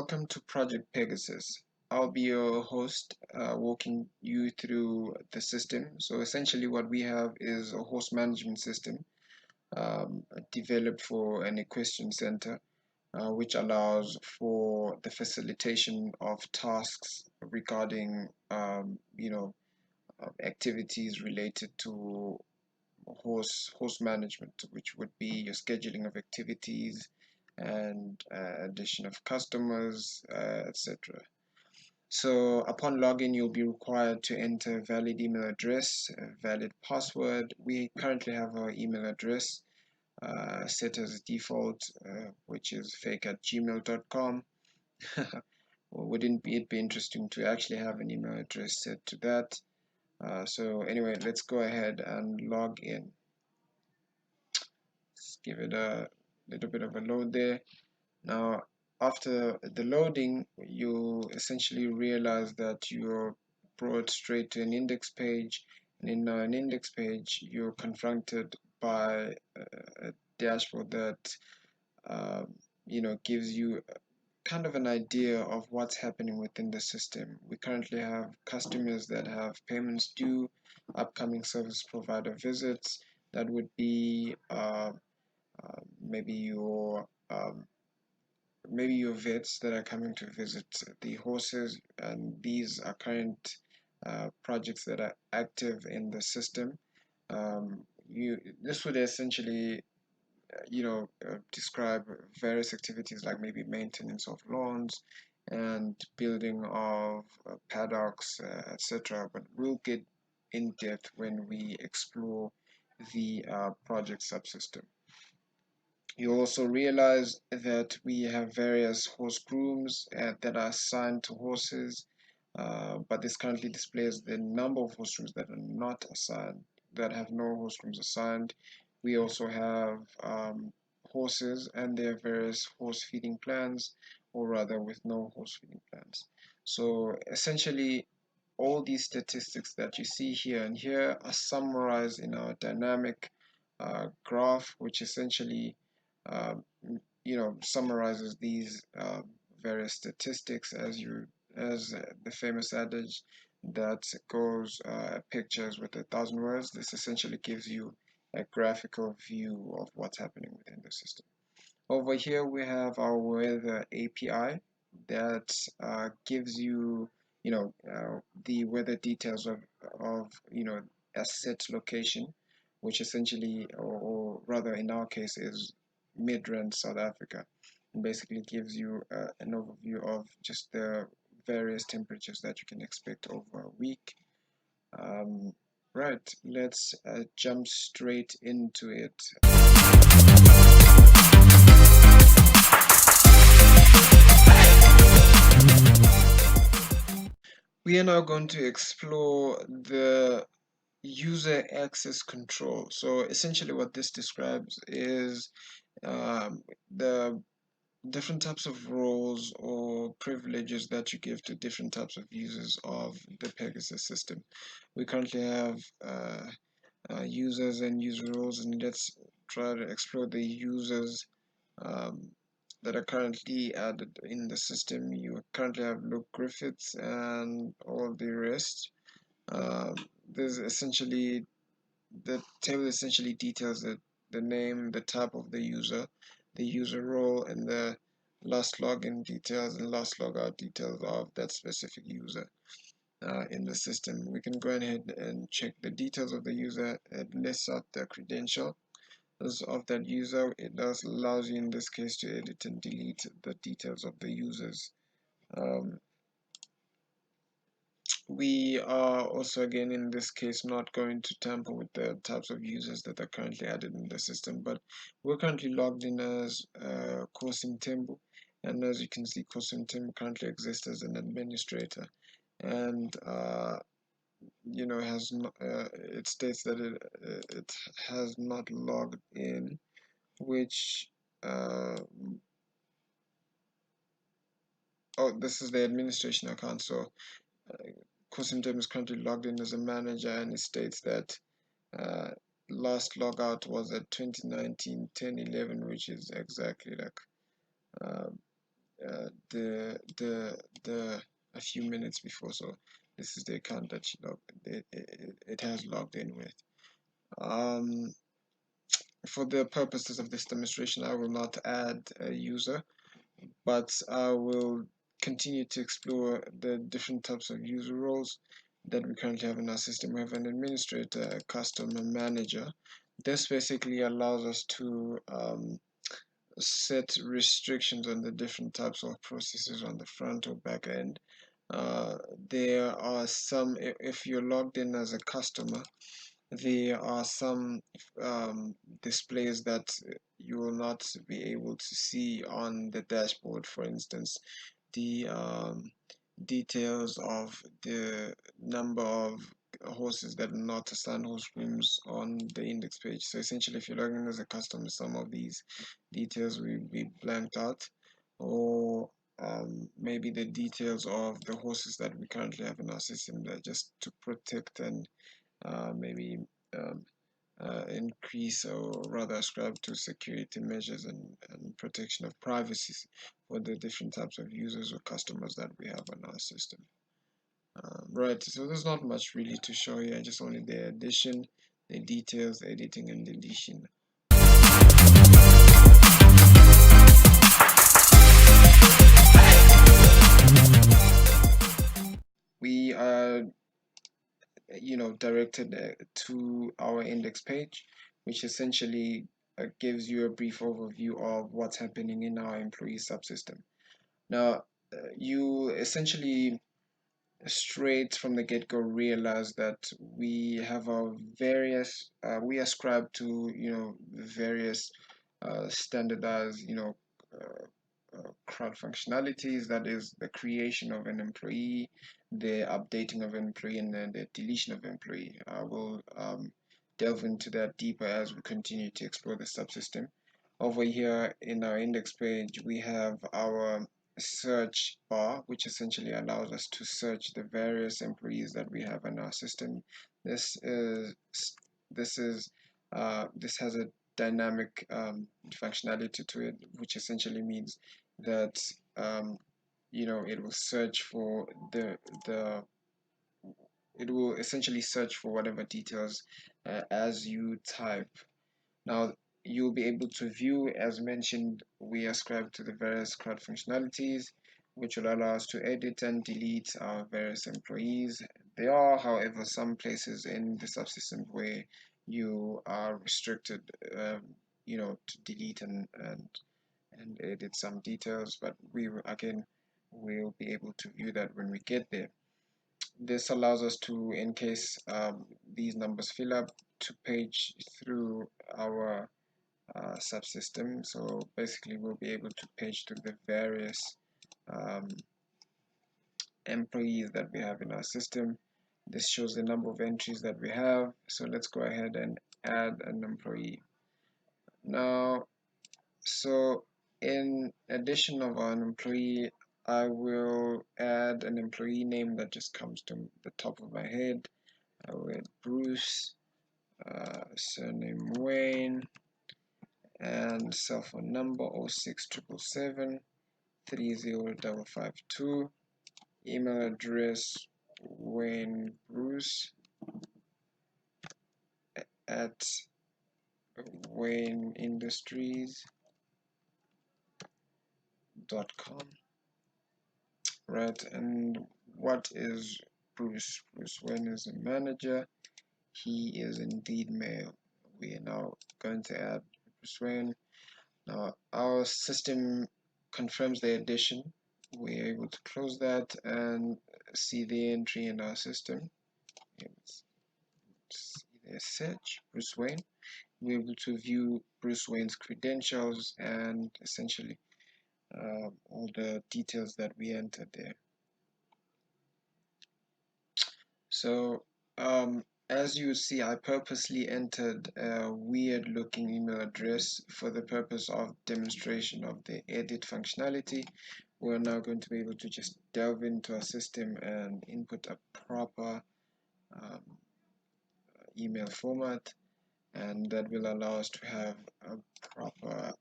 welcome to Project Pegasus. I'll be your host, walking you through the system. So essentially what we have is a horse management system developed for an equestrian center, which allows for the facilitation of tasks regarding, activities related to horse management, which would be your scheduling of activities and addition of customers, etc. So upon login, you'll be required to enter a valid email address, a valid password. We currently have our email address set as default, which is fake at gmail.com. Wouldn't it be interesting to actually have an email address set to that? So anyway, let's go ahead and log in. Let's give it a little bit of a load there. Now, after the loading, you essentially realize that you're brought straight to an index page, and in an index page, you're confronted by a dashboard that gives you kind of an idea of what's happening within the system. We currently have customers that have payments due, upcoming service provider visits. That would be maybe your vets that are coming to visit the horses, and these are current projects that are active in the system. This would essentially describe various activities like maybe maintenance of lawns and building of paddocks, etc. But we'll get in depth when we explore the project subsystem. You also realize that we have various horse grooms that are assigned to horses, but this currently displays the number of horse grooms that are not assigned, that have no horse grooms assigned. We also have horses and their various horse feeding plans, or rather with no horse feeding plans. So essentially, all these statistics that you see here and here are summarized in our dynamic graph, which essentially um, summarizes these various statistics as the famous adage that goes pictures with 1,000 words. This essentially gives you a graphical view of what's happening within the system. Over here we have our weather API that gives you the weather details of a set location, which essentially, or rather in our case, is Midrand, South Africa, and basically gives you an overview of just the various temperatures that you can expect over a week. Right, let's jump straight into it. We are now going to explore the user access control. So essentially what this describes is the different types of roles or privileges that you give to different types of users of the Pegasus system. We currently have users and user roles, and let's try to explore the users um, that are currently added in the system. You currently have Luke Griffiths and all the rest. Um, there's essentially the table essentially details the name, the type of the user role, and the last login details and last logout details of that specific user in the system. We can go ahead and check the details of the user. It lists out the credentials of that user. It does allows you in this case to edit and delete the details of the users. Um, we are also again in this case not going to tamper with the types of users that are currently added in the system, but we're currently logged in as Kosim Tembu, and as you can see, Kosim Tembu currently exists as an administrator, and has not, it states that it has not logged in, which oh, this is the administration account. So Kosim Tembu is currently logged in as a manager, and it states that uh, last logout was at 2019 10/11, which is exactly like uh, a few minutes before. So this is the account that it has logged in with. Um, for the purposes of this demonstration, I will not add a user, but I will continue to explore the different types of user roles that we currently have in our system. We have an administrator, a customer manager. This basically allows us to set restrictions on the different types of processes on the front or back end. Uh, there are some, if you're logged in as a customer, there are some displays that you will not be able to see on the dashboard. For instance, the details of the number of horses that are not assigned horse rooms on the index page. So essentially, if you're logging in as a customer, some of these details will be blanked out, or maybe the details of the horses that we currently have in our system, that just to protect and maybe um, increase or rather ascribe to security measures and protection of privacy for the different types of users or customers that we have on our system. Right, so there's not much really to show here, just only the addition, the details, editing, and deletion. We are, directed to our index page, which essentially gives you a brief overview of what's happening in our employee subsystem. Now, you essentially straight from the get-go realize that we have our various we ascribe to various standardized CRUD functionalities, that is the creation of an employee, the updating of an employee, and then the deletion of employee. I will delve into that deeper as we continue to explore the subsystem. Over here in our index page, we have our search bar, which essentially allows us to search the various employees that we have in our system. This is this is this has a dynamic functionality to it, which essentially means that it will search for the it will essentially search for whatever details as you type. Now, you'll be able to view, as mentioned, we ascribe to the various CRUD functionalities, which will allow us to edit and delete our various employees. There are, however, some places in the subsystem where you are restricted, to delete and edit some details, but again, we'll be able to view that when we get there. This allows us to, in case these numbers fill up, to page through our subsystem. So basically, we'll be able to page through the various um, employees that we have in our system. This shows the number of entries that we have. So let's go ahead and add an employee. Now, so in addition of an employee, I will add an employee name that just comes to the top of my head. I will add Bruce, surname Wayne, and cell phone number 06777 30552, email address Wayne Bruce at wayneindustries.com. Right, and what is Bruce? Bruce Wayne is a manager. He is indeed male. We are now going to add Bruce Wayne. Now our system confirms the addition. We're able to close that and see the entry in our system. See the search Bruce Wayne. We're able to view Bruce Wayne's credentials and essentially all the details that we entered there. So as you see, I purposely entered a weird looking email address for the purpose of demonstration of the edit functionality. We're now going to be able to just delve into our system and input a proper um, email format, and that will allow us to have a proper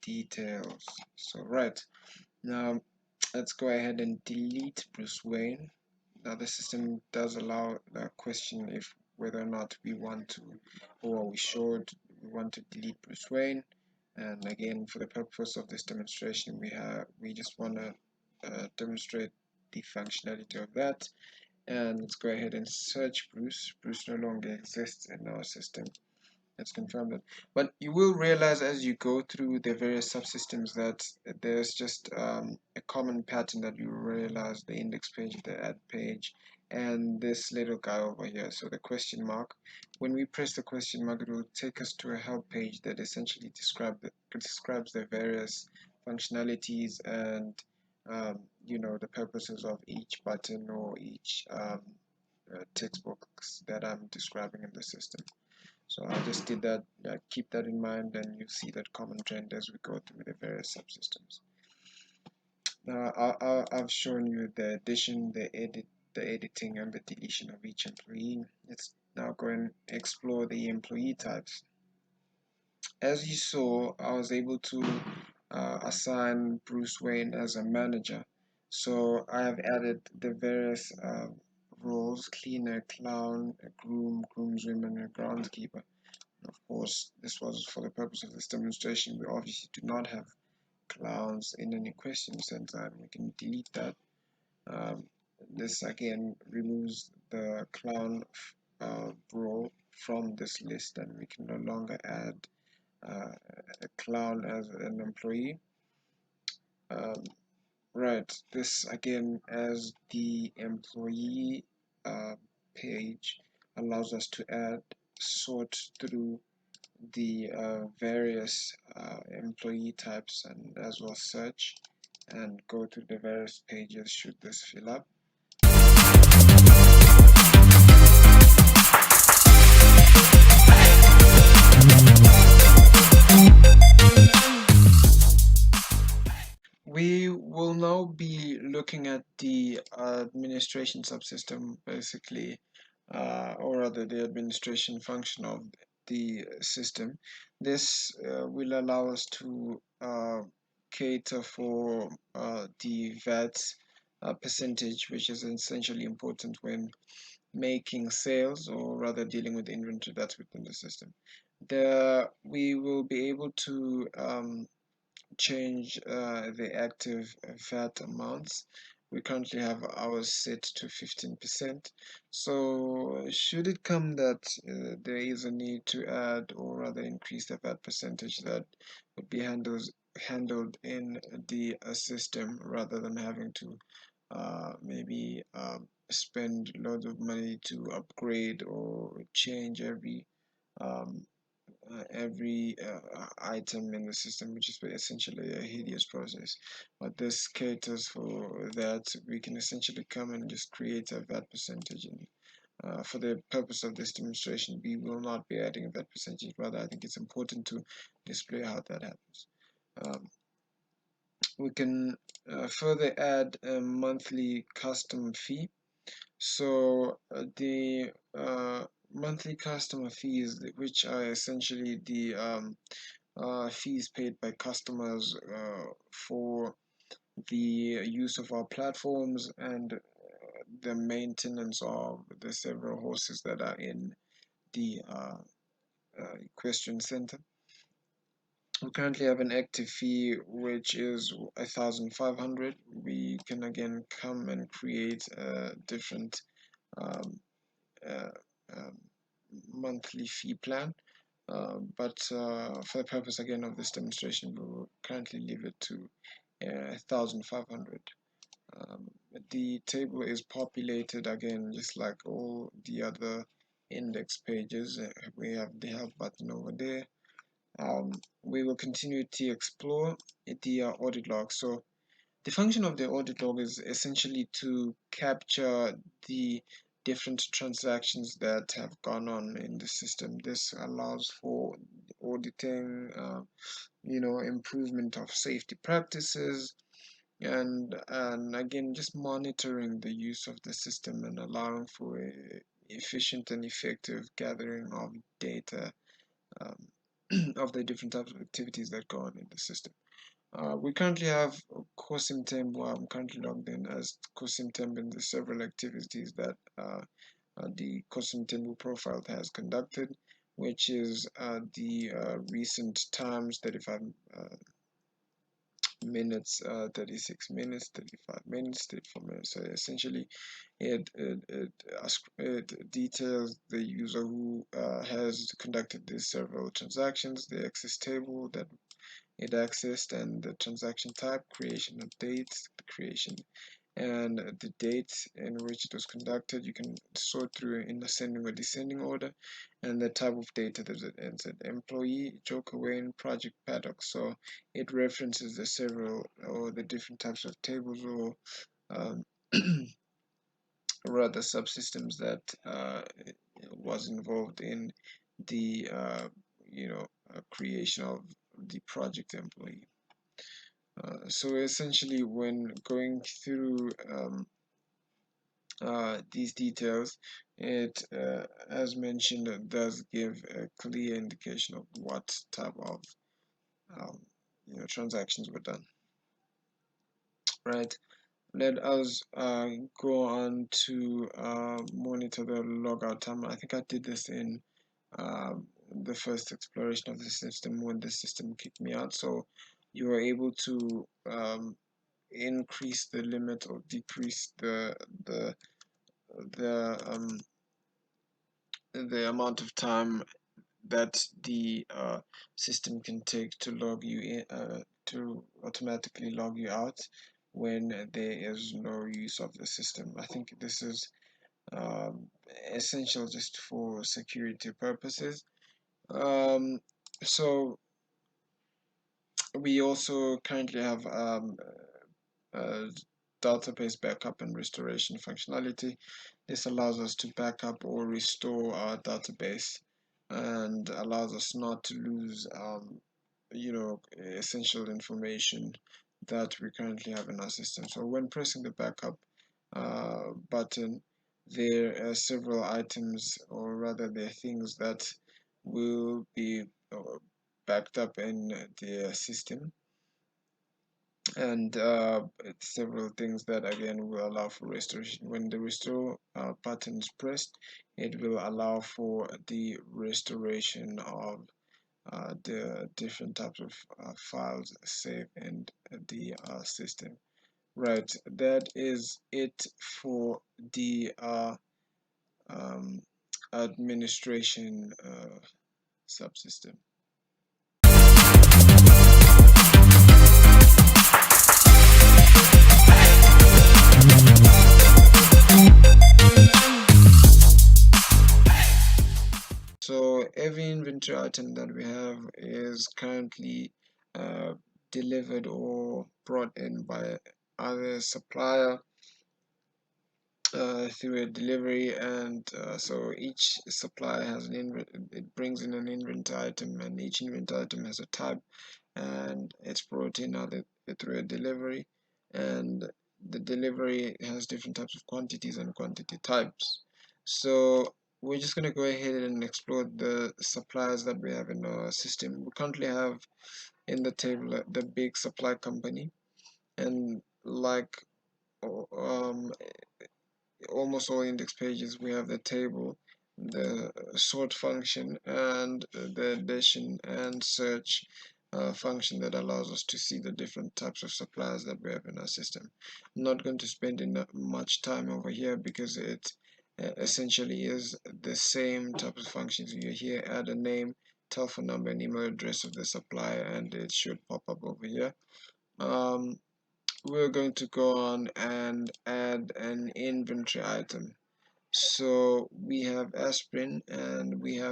details. So right now, let's go ahead and delete Bruce Wayne. Now the system does allow the question if whether or not we want to, or we want to delete Bruce Wayne. And again, for the purpose of this demonstration, we just want to demonstrate the functionality of that. And let's go ahead and search Bruce. Bruce no longer exists in our system. Let's confirm that. But you will realize as you go through the various subsystems that there's just a common pattern that you realize: the index page, the add page, and this little guy over here. So the question mark. When we press the question mark, it will take us to a help page that essentially describes the various functionalities and the purposes of each button or each text box that I'm describing in the system. So I just did that. Keep that in mind, and you see that common trend as we go through the various subsystems. Now I've shown you the addition, the editing, and the deletion of each employee. Let's now go and explore the employee types. As you saw, I was able to assign Bruce Wayne as a manager. So I have added the various roles: cleaner, clown, a groom, groomswoman, and groundskeeper. Of course, this was for the purpose of this demonstration. We obviously do not have clowns in any question center, and we can delete that. Um, this again removes the clown role from this list, and we can no longer add uh, a clown as an employee. Um, right, this again as the employee uh, page allows us to add, sort through the various employee types, and as well search and go to the various pages should this fill up. We will now be looking at the administration subsystem, basically, or rather the administration function of the system. This will allow us to cater for the VAT percentage, which is essentially important when making sales, or rather dealing with the inventory that's within the system. We will be able to change the active VAT amounts. We currently have ours set to 15%. So should it come that there is a need to add or rather increase the VAT percentage, that would be handled in the system rather than having to maybe spend loads of money to upgrade or change every item in the system, which is essentially a hideous process. But this caters for that. We can essentially come and just create a VAT percentage, and for the purpose of this demonstration, we will not be adding a VAT percentage. Rather, I think it's important to display how that happens. Um, we can further add a monthly custom fee. So the monthly customer fees, which are essentially the fees paid by customers for the use of our platforms and the maintenance of the several horses that are in the equestrian center. We currently have an active fee which is 1,500. We can again come and create a different um, uh, um, monthly fee plan. But for the purpose again of this demonstration, we will currently leave it to 1,500. Um, the table is populated again just like all the other index pages. We have the help button over there. We will continue to explore the audit log. So the function of the audit log is essentially to capture the different transactions that have gone on in the system. This allows for auditing, improvement of safety practices, and again just monitoring the use of the system and allowing for efficient and effective gathering of data. Um, of the different types of activities that go on in the system. We currently have Kosim Temp, where I'm currently logged in as Kosim Temp in the several activities that the Kosim Temp profile has conducted, which is the recent times 35 minutes, 36 minutes, 35 minutes, 34 minutes. So essentially, it details the user who has conducted these several transactions, the access table that it accessed, and the transaction type, creation of dates, the creation and the date in which it was conducted. You can sort through in ascending or descending order, and the type of data that it entered: employee, Joker Wayne, project paddock. So it references the several or the different types of tables or um, rather subsystems that was involved in the creation of the project employee. So essentially, when going through these details, it, as mentioned, does give a clear indication of what type of um, transactions were done. Right. Let us go on to monitor the logout time. I think I did this in the first exploration of the system when the system kicked me out. So you were able to increase the limit or decrease the the um, the amount of time that the system can take to log you in, to automatically log you out when there is no use of the system. I think this is um, essential just for security purposes. Um, so we also currently have uh, database backup and restoration functionality. This allows us to backup or restore our database and allows us not to lose, essential information that we currently have in our system. So when pressing the backup button, there are several items, or rather, there are things that will be backed up in the system, and several things that again will allow for restoration. When the restore button is pressed, it will allow for the restoration of the different types of files saved in the system. Right, that is it for the um, administration subsystem. So every inventory item that we have is currently uh, delivered or brought in by either supplier through a delivery, and so each supplier has it brings in an inventory item, and each inventory item has a type, and it's brought in either through a delivery, and the delivery has different types of quantities and quantity types. So we're just going to go ahead and explore the suppliers that we have in our system. We currently have in the table the big supply company, and like um, almost all index pages, we have the table, the sort function, and the addition and search function that allows us to see the different types of suppliers that we have in our system. I'm not going to spend much time over here because it essentially is the same type of functions. You here add a name, telephone number, and email address of the supplier, and it should pop up over here. We're going to go on and add an inventory item. So we have aspirin, and we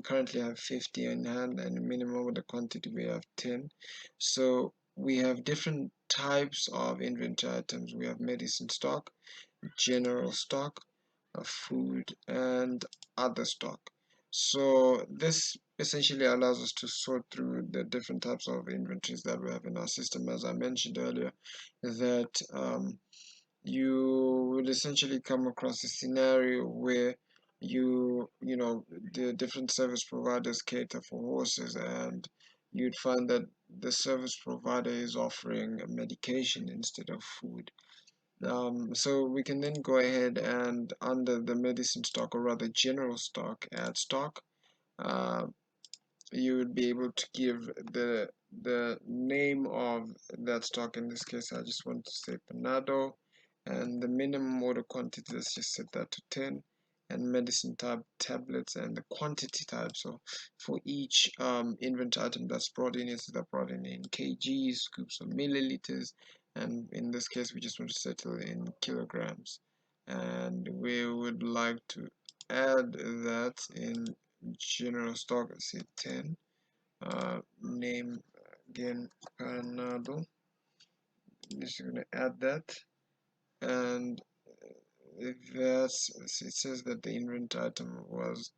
currently have 50 in hand, and minimum of the quantity we have 10. So we have different types of inventory items. We have medicine stock, general stock, food, and other stock. So this essentially allows us to sort through the different types of inventories that we have in our system. As I mentioned earlier, that you will essentially come across a scenario where the different service providers cater for horses, and you'd find that the service provider is offering a medication instead of food. So we can then go ahead and under the medicine stock, or rather general stock, add stock. uh, you would be able to give the name of that stock. In this case, I just want to say Panado, and the minimum order quantity, let's just set that to 10, and medicine type tablets, and the quantity type. So for each inventory item that's brought in, is that brought in kgs, scoops, or milliliters, and in this case we just want to settle in kilograms, and we would like to add that in general stock, say 10. Name again Panado. Just going to add that, and if that's, it says that the inventory item was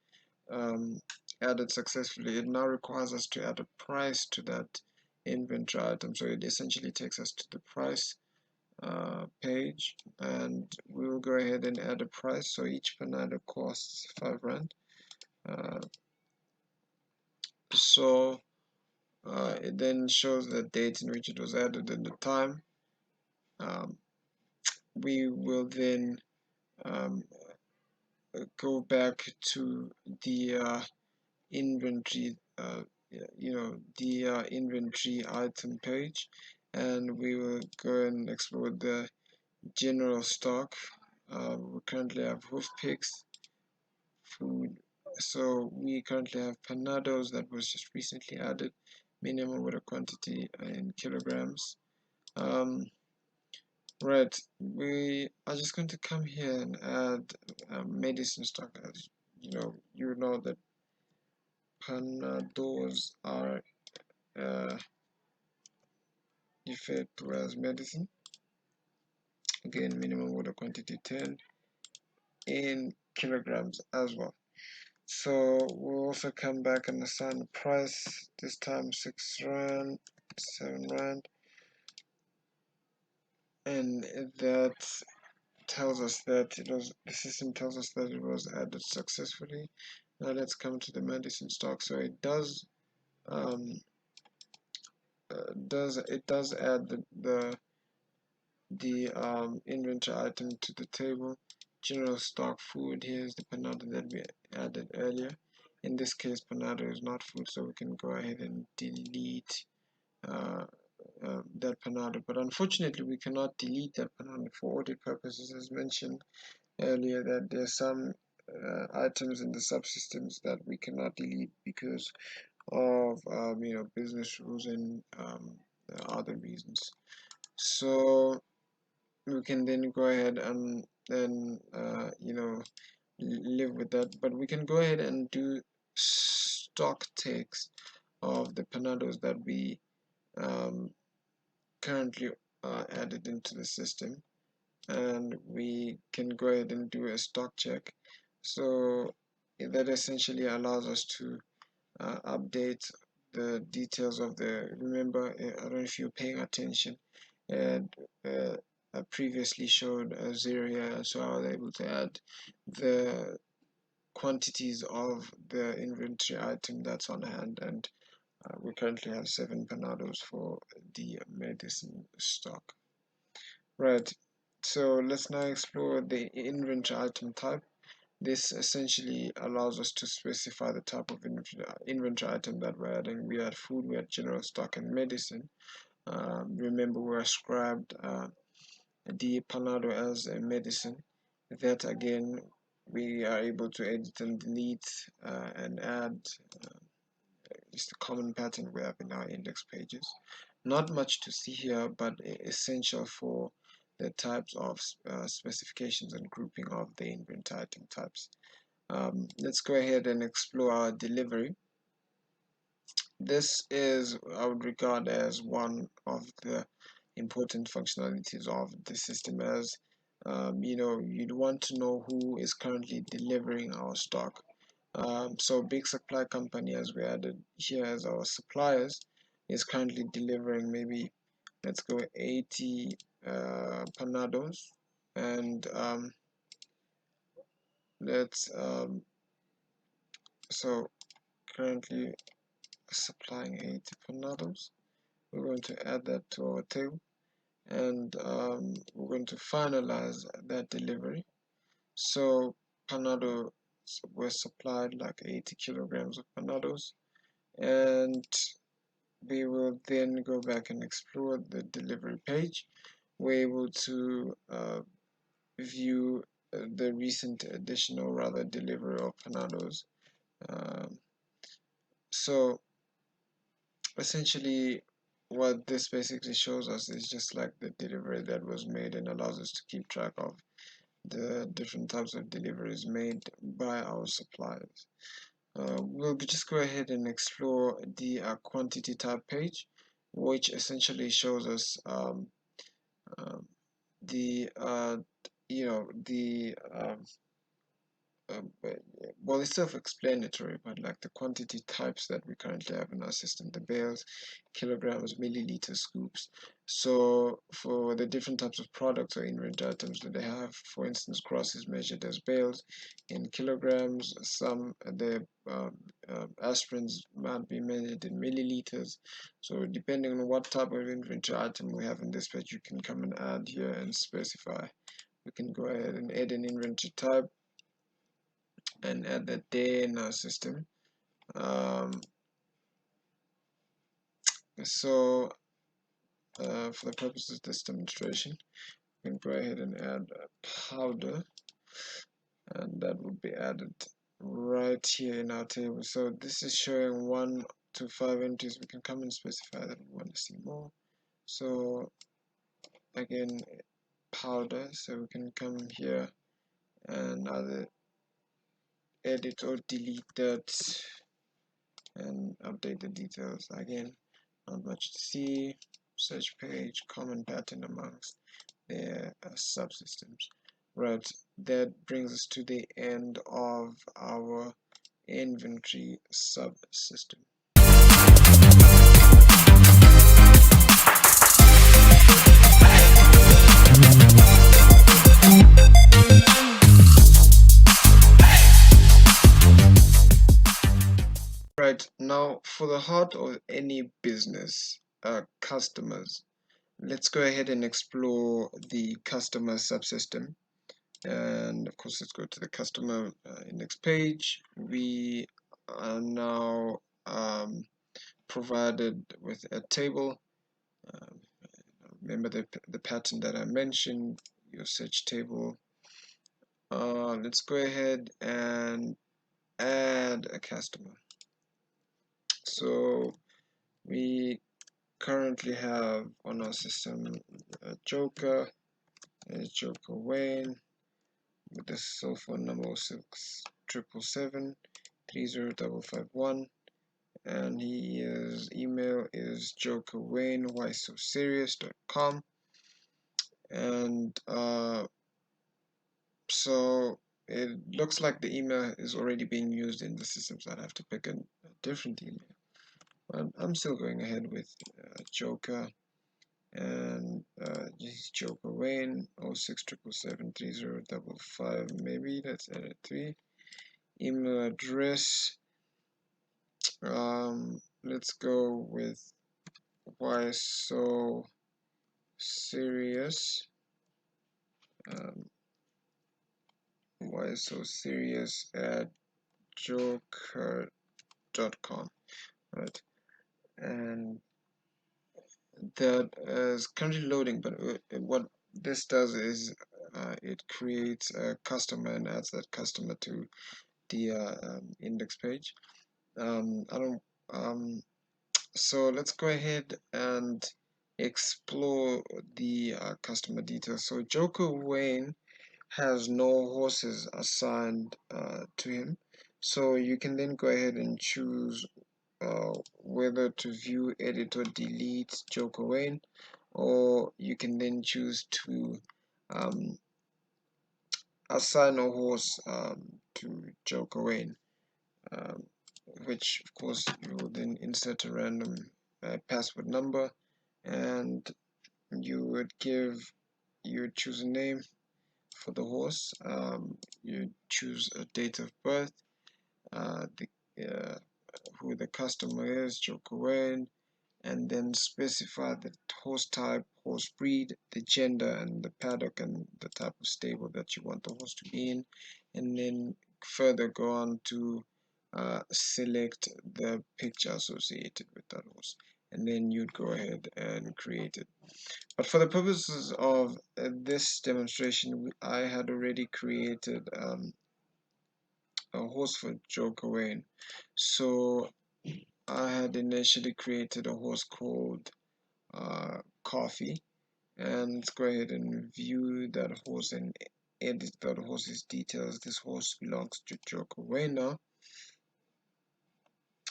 um, added successfully. It now requires us to add a price to that inventory item, so it essentially takes us to the price page, and we will go ahead and add a price. So each Panado costs 5 rand. Uh, so it then shows the date in which it was added and the time. Um, we will then um, go back to the inventory, the inventory item page, and we will go and explore the general stock. We currently have hoof picks, food. So we currently have Panados that was just recently added, minimum order quantity in kilograms. Right, we are just going to come here and add medicine stock. As you know that Panados are uh, referred to as medicine. Again, minimum order quantity 10 in kilograms as well. So we'll also come back and assign the price, this time 6 rand, 7 rand, and that tells us that the system tells us that it was added successfully. Now let's come to the medicine stock. So it um, does add the inventory item to the table. General stock food. Here's the panado that we added earlier. In this case, panado is not food, so we can go ahead and delete uh, that panado. But unfortunately, we cannot delete that panado for audit purposes, as mentioned earlier, that there's some items in the subsystems that we cannot delete because of business rules and other reasons. So we can then go ahead and then live with that. But we can go ahead and do stock takes of the panados that we um, currently added into the system, and we can go ahead and do a stock check. So that essentially allows us to update the details of remember, I don't know if you're paying attention, and I previously showed a 0 here, so I was able to add the quantities of the inventory item that's on hand, and we currently have 7 panados for the medicine stock. Right, so let's now explore the inventory item type. This essentially allows us to specify the type of inventory item that we're adding. We had food, we had general stock, and medicine. Remember, we ascribed the panado as a medicine. That again, we are able to edit and delete and add. It's the common pattern we have in our index pages. Not much to see here, but essential for the types of specifications and grouping of the inventory item types. Let's go ahead and explore our delivery. This is, I would regard as one of the important functionalities of the system, as you'd want to know who is currently delivering our stock. So big supply company, as we added here as our suppliers, is currently delivering maybe, let's go 80 panados, and let's so currently supplying 80 panados. We're going to add that to our table, and we're going to finalize that delivery. So panado were supplied like 80 kilograms of panados, and we will then go back and explore the delivery page. We're able to view the recent addition, or rather delivery of panados. Um, so essentially what this basically shows us is just like the delivery that was made, and allows us to keep track of the different types of deliveries made by our suppliers. We'll just go ahead and explore the quantity type page, which essentially shows us um, the well, it's self-explanatory, but like the quantity types that we currently have in our system, the bales, kilograms, milliliters, scoops. So for the different types of products or inventory items that they have, for instance, grass is measured as bales in kilograms. Some the aspirins might be measured in milliliters. So depending on what type of inventory item we have in this page, you can come and add here and specify. We can go ahead and add an inventory type and add that there in our system. Um, so for the purposes of this demonstration, we can go ahead and add a powder, and that would be added right here in our table. So this is showing 1 to 5 entries. We can come and specify that we want to see more. So again, powder, so we can come here and either edit or delete that and update the details. Again, not much to see. Search page, common pattern amongst their subsystems. Right, that brings us to the end of our inventory subsystem. Right, now for the heart of any business, customers. Let's go ahead and explore the customer subsystem. And of course, let's go to the customer index page. We are now provided with a table. Um, Remember the pattern that I mentioned, your search table. Let's go ahead and add a customer. So we currently have on our system a Joker, is Joker Wayne, with the cell phone number 677730551, and his email is jokerwayne@whysoserious.com. And so it looks like the email is already being used in the system, so I'd have to pick a different email. But I'm still going ahead with Joker, and this is Joker Wayne 0677730555. Maybe let's edit 3. Email address, let's go with why so serious, why so serious at joker.com, right? And that is currently loading, but what this does is it creates a customer and adds that customer to the index page. I don't So let's go ahead and explore the customer details. So Joker Wayne has no horses assigned to him, so you can then go ahead and choose whether to view, edit, or delete Joker Wayne, or you can then choose to um, assign a horse to Joker Wayne, um, which of course you will then insert a random password number, and you would choose a name, for the horse. You choose a date of birth, the who the customer is, Joker, and then specify the horse type, horse breed, the gender, and the paddock and the type of stable that you want the horse to be in, and then further go on to select the picture associated with that horse, and then you'd go ahead and create it. But for the purposes of this demonstration, I had already created a horse for Joker. So I had initially created a horse called Coffee, and let's go ahead and view that horse and edit that horse's details. This horse belongs to Joker now,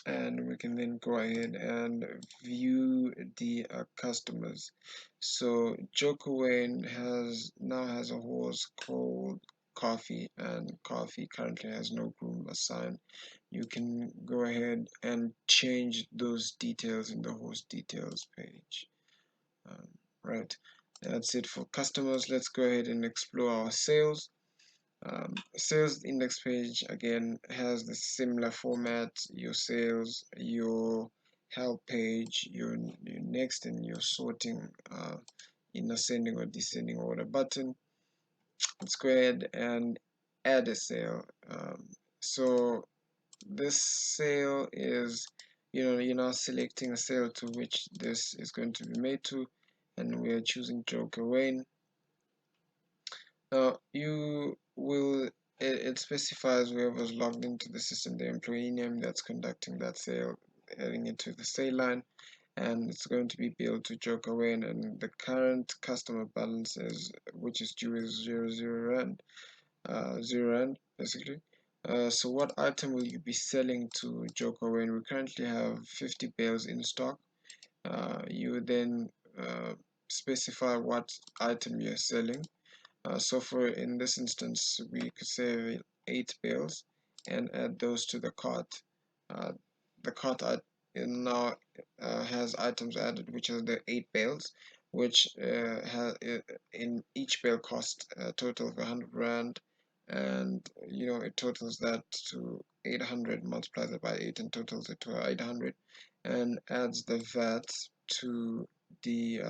and we can then go ahead and view the customers. So Joker now has a horse called Coffee, and Coffee currently has no groom assigned. You can go ahead and change those details in the horse details page. Um, right, that's it for customers. Let's go ahead and explore our sales. Sales index page again has the similar format: your sales, your help page, your next, and your sorting in ascending or descending order button. Let's go ahead and add a sale. So this sale is, you're now selecting a sale to which this is going to be made to, and we are choosing Joker Wayne. Now it specifies whoever's logged into the system, the employee name that's conducting that sale, heading into the sale line, and it's going to be billed to Joker Wayne, and the current customer balance is, which is due, is 00 rand, 0 rand basically. So what item will you be selling to Joker when we currently have 50 bales in stock? You then specify what item you're selling. So for in this instance, we could say 8 bales and add those to the cart. Uh, the cart now has items added, which are the 8 bales, which in each bale cost a total of 100 rand, and it totals that to 800, multiplies it by 8 and totals it to 800, and adds the VAT to the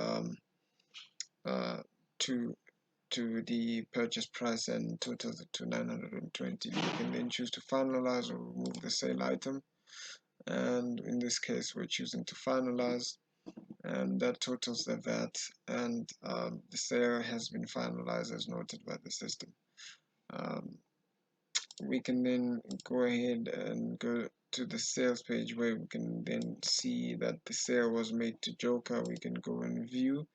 uh, to the purchase price and totals it to 920. You can then choose to finalize or remove the sale item, and in this case we're choosing to finalize, and that totals the VAT, and the sale has been finalized as noted by the system. Um, we can then go ahead and go to the sales page where we can then see that the sale was made to Joker. We can go and view,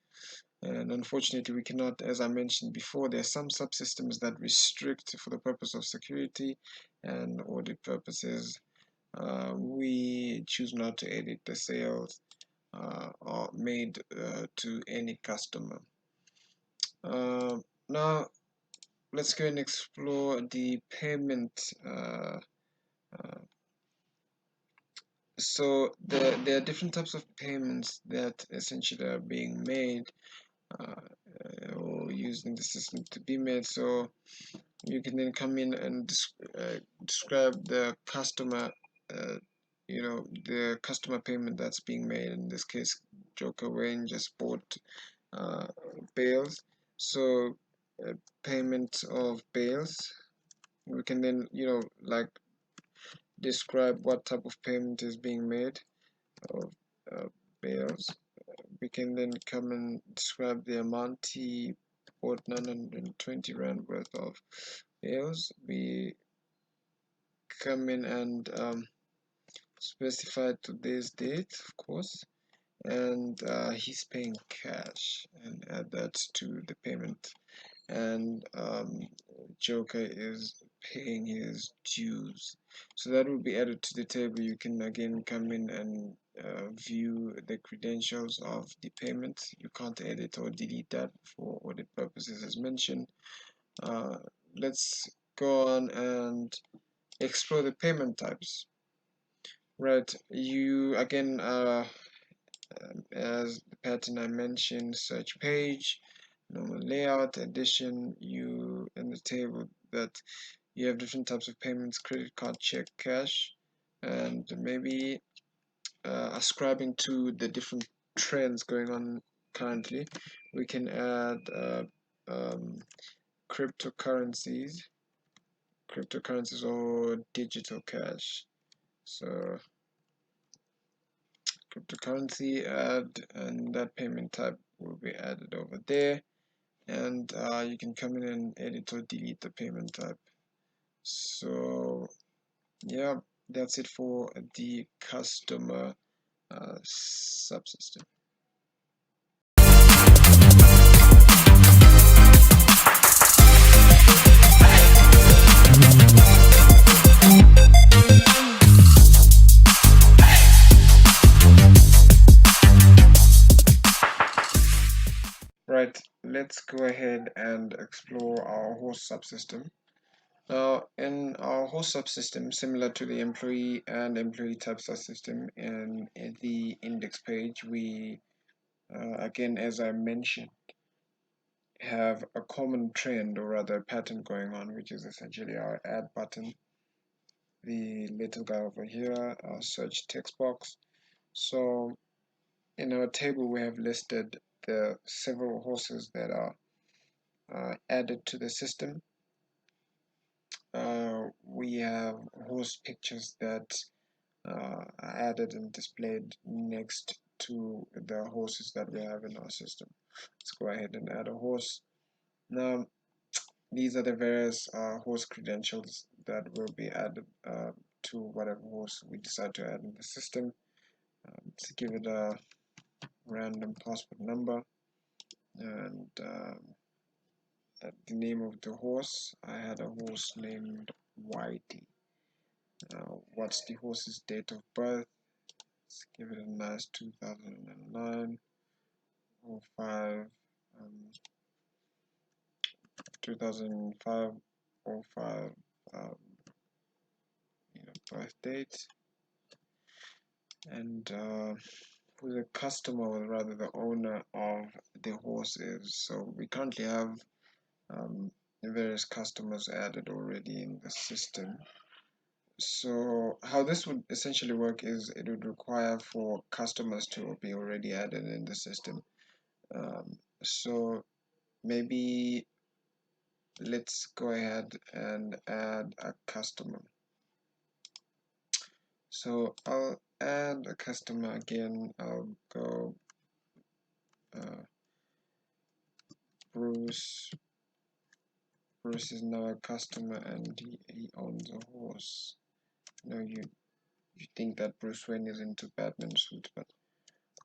and unfortunately we cannot, as I mentioned before, there are some subsystems that restrict for the purpose of security and audit purposes. We choose not to edit the sales or made to any customer. Now let's go and explore the payment. So there are different types of payments that essentially are being made or using the system to be made. So you can then come in and describe the customer, uh, the customer payment that's being made. In this case, Joker Wayne just bought uh, bales, so payment of bales. We can then, like describe what type of payment is being made of bales. We can then come and describe the amount he bought 920 rand worth of bales. We come in and specify today's date, of course, and he's paying cash, and add that to the payment, and Joker is paying his dues, so that will be added to the table. You can again come in and view the credentials of the payment. You can't edit or delete that for audit purposes as mentioned. Let's go on and explore the payment types. Right, you again, as the pattern I mentioned: search page, normal layout, addition. You in the table that you have different types of payments: credit card, check, cash, and maybe ascribing to the different trends going on currently. We can add um, cryptocurrencies, or digital cash. So cryptocurrency, add, and that payment type will be added over there. And you can come in and edit or delete the payment type. So yeah, that's it for the customer subsystem. Right, let's go ahead and explore our host subsystem. Now, in our host subsystem, similar to the employee and employee type subsystem, in the index page, we again, as I mentioned, have a common trend, or rather pattern going on, which is essentially our add button, the little guy over here, our search text box. So in our table, we have listed the several horses that are added to the system. We have horse pictures that are added and displayed next to the horses that we have in our system. Let's go ahead and add a horse. Now, these are the various horse credentials that will be added to whatever horse we decide to add in the system. Let's give it a random passport number, and the name of the horse. I had a horse named Whitey. What's the horse's date of birth? Let's give it a nice 2009 or 5, 2005 or 5 um, birth date, and who the customer, or rather the owner of the horse is. So we currently have various customers added already in the system. So how this would essentially work is it would require for customers to be already added in the system. So maybe let's go ahead and add a customer. So I'll add a customer again. I'll go Bruce. Bruce is now a customer, and he owns a horse. Now you think that Bruce Wayne is into Batman suit, but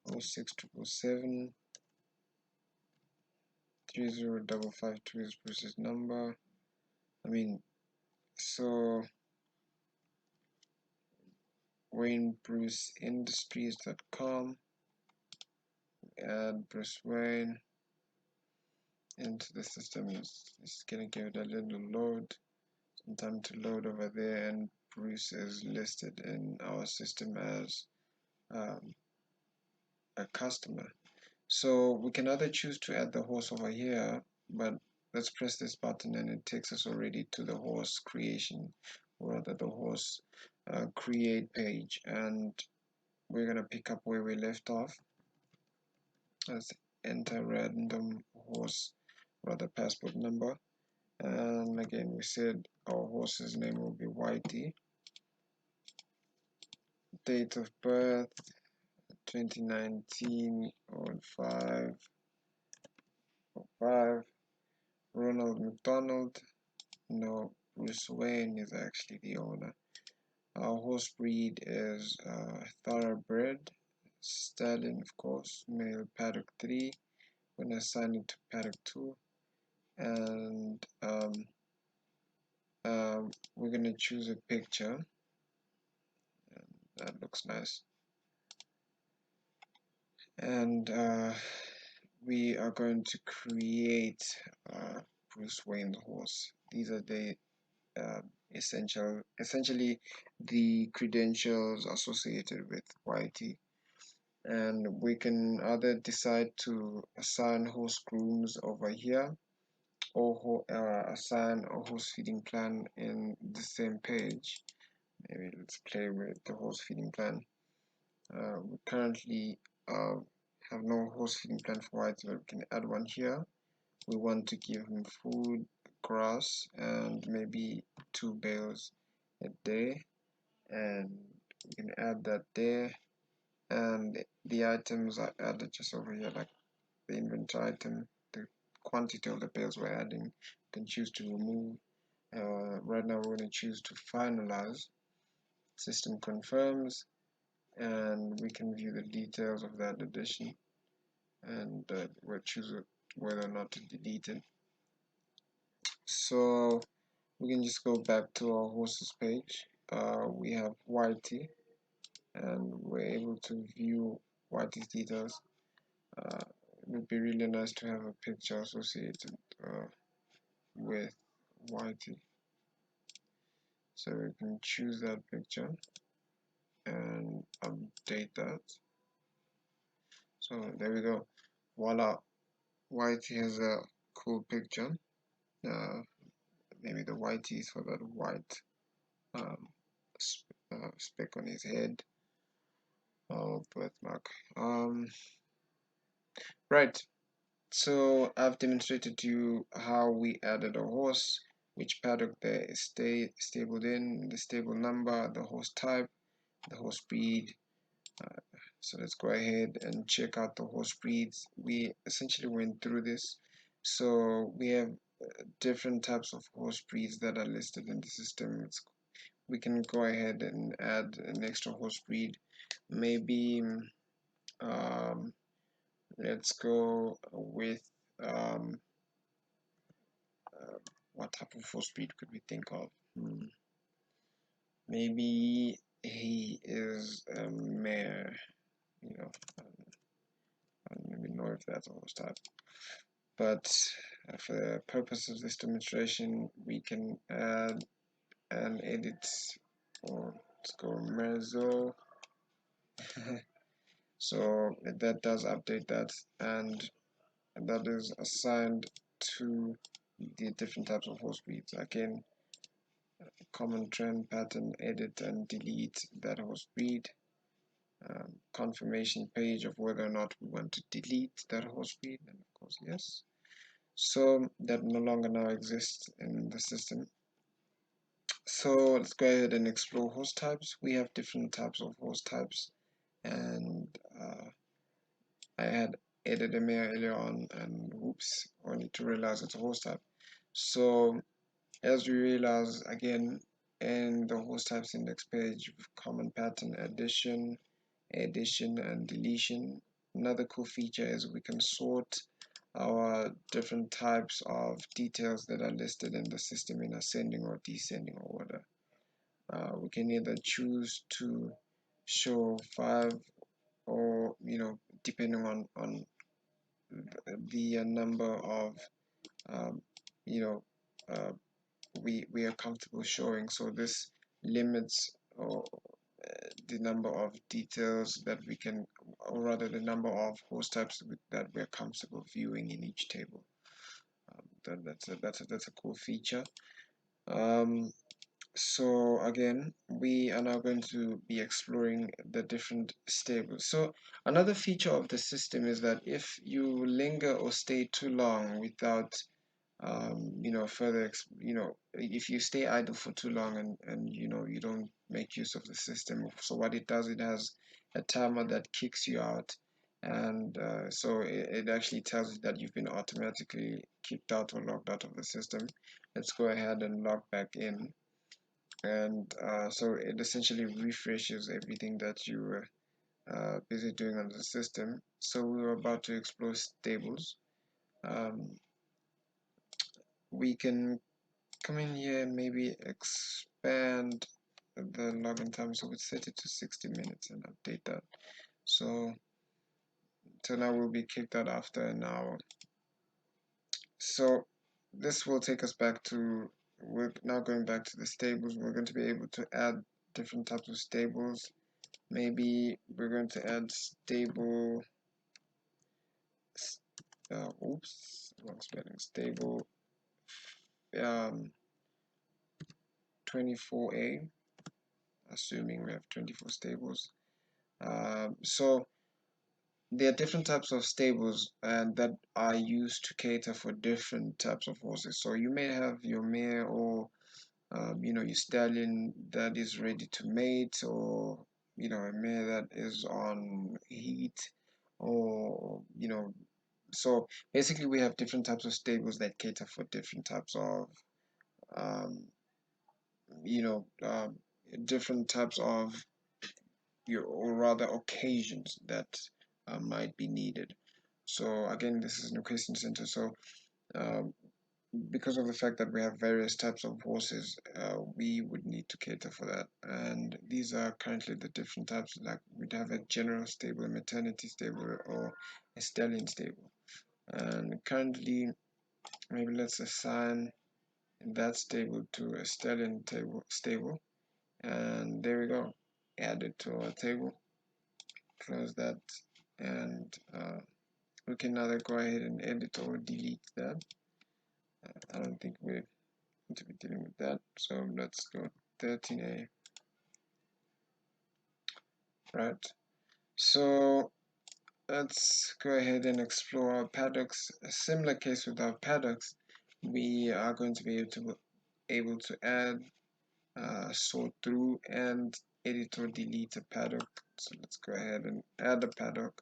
06777 30552 is Bruce's number. I mean, so WayneBruceIndustries.com, add Bruce Wayne into the system. It's gonna give it a little load, some time to load over there, and Bruce is listed in our system as um, a customer. So we can either choose to add the horse over here, but let's press this button and it takes us already to the horse creation, or rather the horse create page, and we're gonna pick up where we left off. Let's enter random horse, rather passport number, and again we said our horse's name will be Whitey. Date of birth 2019 on 5/05. Ronald McDonald. No, Bruce Wayne is actually the owner. Our horse breed is thoroughbred, stallion, of course, male, paddock 3. We're going to assign it to paddock 2, and we're going to choose a picture, and that looks nice. And we are going to create Bruce Wayne's horse. These are the essentially the credentials associated with Whitey, and we can either decide to assign host grooms over here, or assign a host feeding plan in the same page. Maybe let's play with the host feeding plan. We currently have no host feeding plan for white, but we can add one here. We want to give him food, grass, and maybe 2 bales a day, and we can add that there. And the items are added just over here, like the inventory item, the quantity of the bales we're adding. You can choose to remove. Right now we're going to choose to finalize. System confirms, and we can view the details of that addition, and we'll choose whether or not to delete it. So we can just go back to our horses page. We have Whitey, and we're able to view Whitey's details. It would be really nice to have a picture associated with Whitey. So we can choose that picture and update that. So there we go. Voila. Whitey has a cool picture. Uh, Maybe the whitey is for that white um, speck on his head. Oh, birthmark. Right. So I've demonstrated to you how we added a horse, which paddock there is stabled in, the stable number, the horse type, the horse breed. So let's go ahead and check out the horse breeds. We essentially went through this. So we have different types of horse breeds that are listed in the system. We can go ahead and add an extra horse breed. Maybe um, let's go with um, uh, what type of horse breed could we think of? Maybe he is a mare. You know, I don't even know if that's a horse type. But for the purpose of this demonstration, we can add and edit, or let's go Mezzo. So that does update that, and that is assigned to the different types of horse breeds. Again, common trend pattern, edit and delete that horse breed. Confirmation page of whether or not we want to delete that horse breed, and of course yes. So that no longer now exists in the system. So let's go ahead and explore host types. We have different types of host types, and I had added a mare earlier on, and whoops, only to realize it's a host type. So as we realize again in the host types index page, common pattern addition, and deletion. Another cool feature is we can sort our different types of details that are listed in the system in ascending or descending order. We can either choose to show 5, or depending on the number of um, you know uh, we are comfortable showing. So this limits or the number of details that we can, or rather the number of host types that we're comfortable viewing in each table. That's a cool feature. Um, so again, we are now going to be exploring the different stables. So another feature of the system is that if you linger or stay too long without further, if you stay idle for too long, and you don't make use of the system, so what it does, it has a timer that kicks you out, and so it actually tells you that you've been automatically kicked out or logged out of the system. Let's go ahead and log back in, and so it essentially refreshes everything that you were busy doing on the system. So we were about to explore stables. um, we can come in here and maybe expand the login time, so we set it to 60 minutes and update that. So now we'll be kicked out after an hour. So this will take us back to, we're now going back to the stables. We're going to be able to add different types of stables. Maybe we're going to add stable, oops, wrong spelling, stable 24A, assuming we have 24 stables. So there are different types of stables and that are used to cater for different types of horses. So you may have your mare or your stallion that is ready to mate, or a mare that is on heat, or so basically we have different types of stables that cater for different types of um, you know um, different types of or rather occasions that might be needed. So again, this is an equestrian center, so um, because of the fact that we have various types of horses, we would need to cater for that. And these are currently the different types. Like we'd have a general stable, a maternity stable, or a stallion stable. And currently, maybe let's assign that stable to a stallion stable. And there we go. Add it to our table. Close that, and we can either go ahead and edit or delete that. I don't think we're going to be dealing with that, so let's go 13A. Right, so let's go ahead and explore our paddocks. A similar case with our paddocks, we are going to be able to add, sort through, and edit or delete a paddock. So let's go ahead and add a paddock.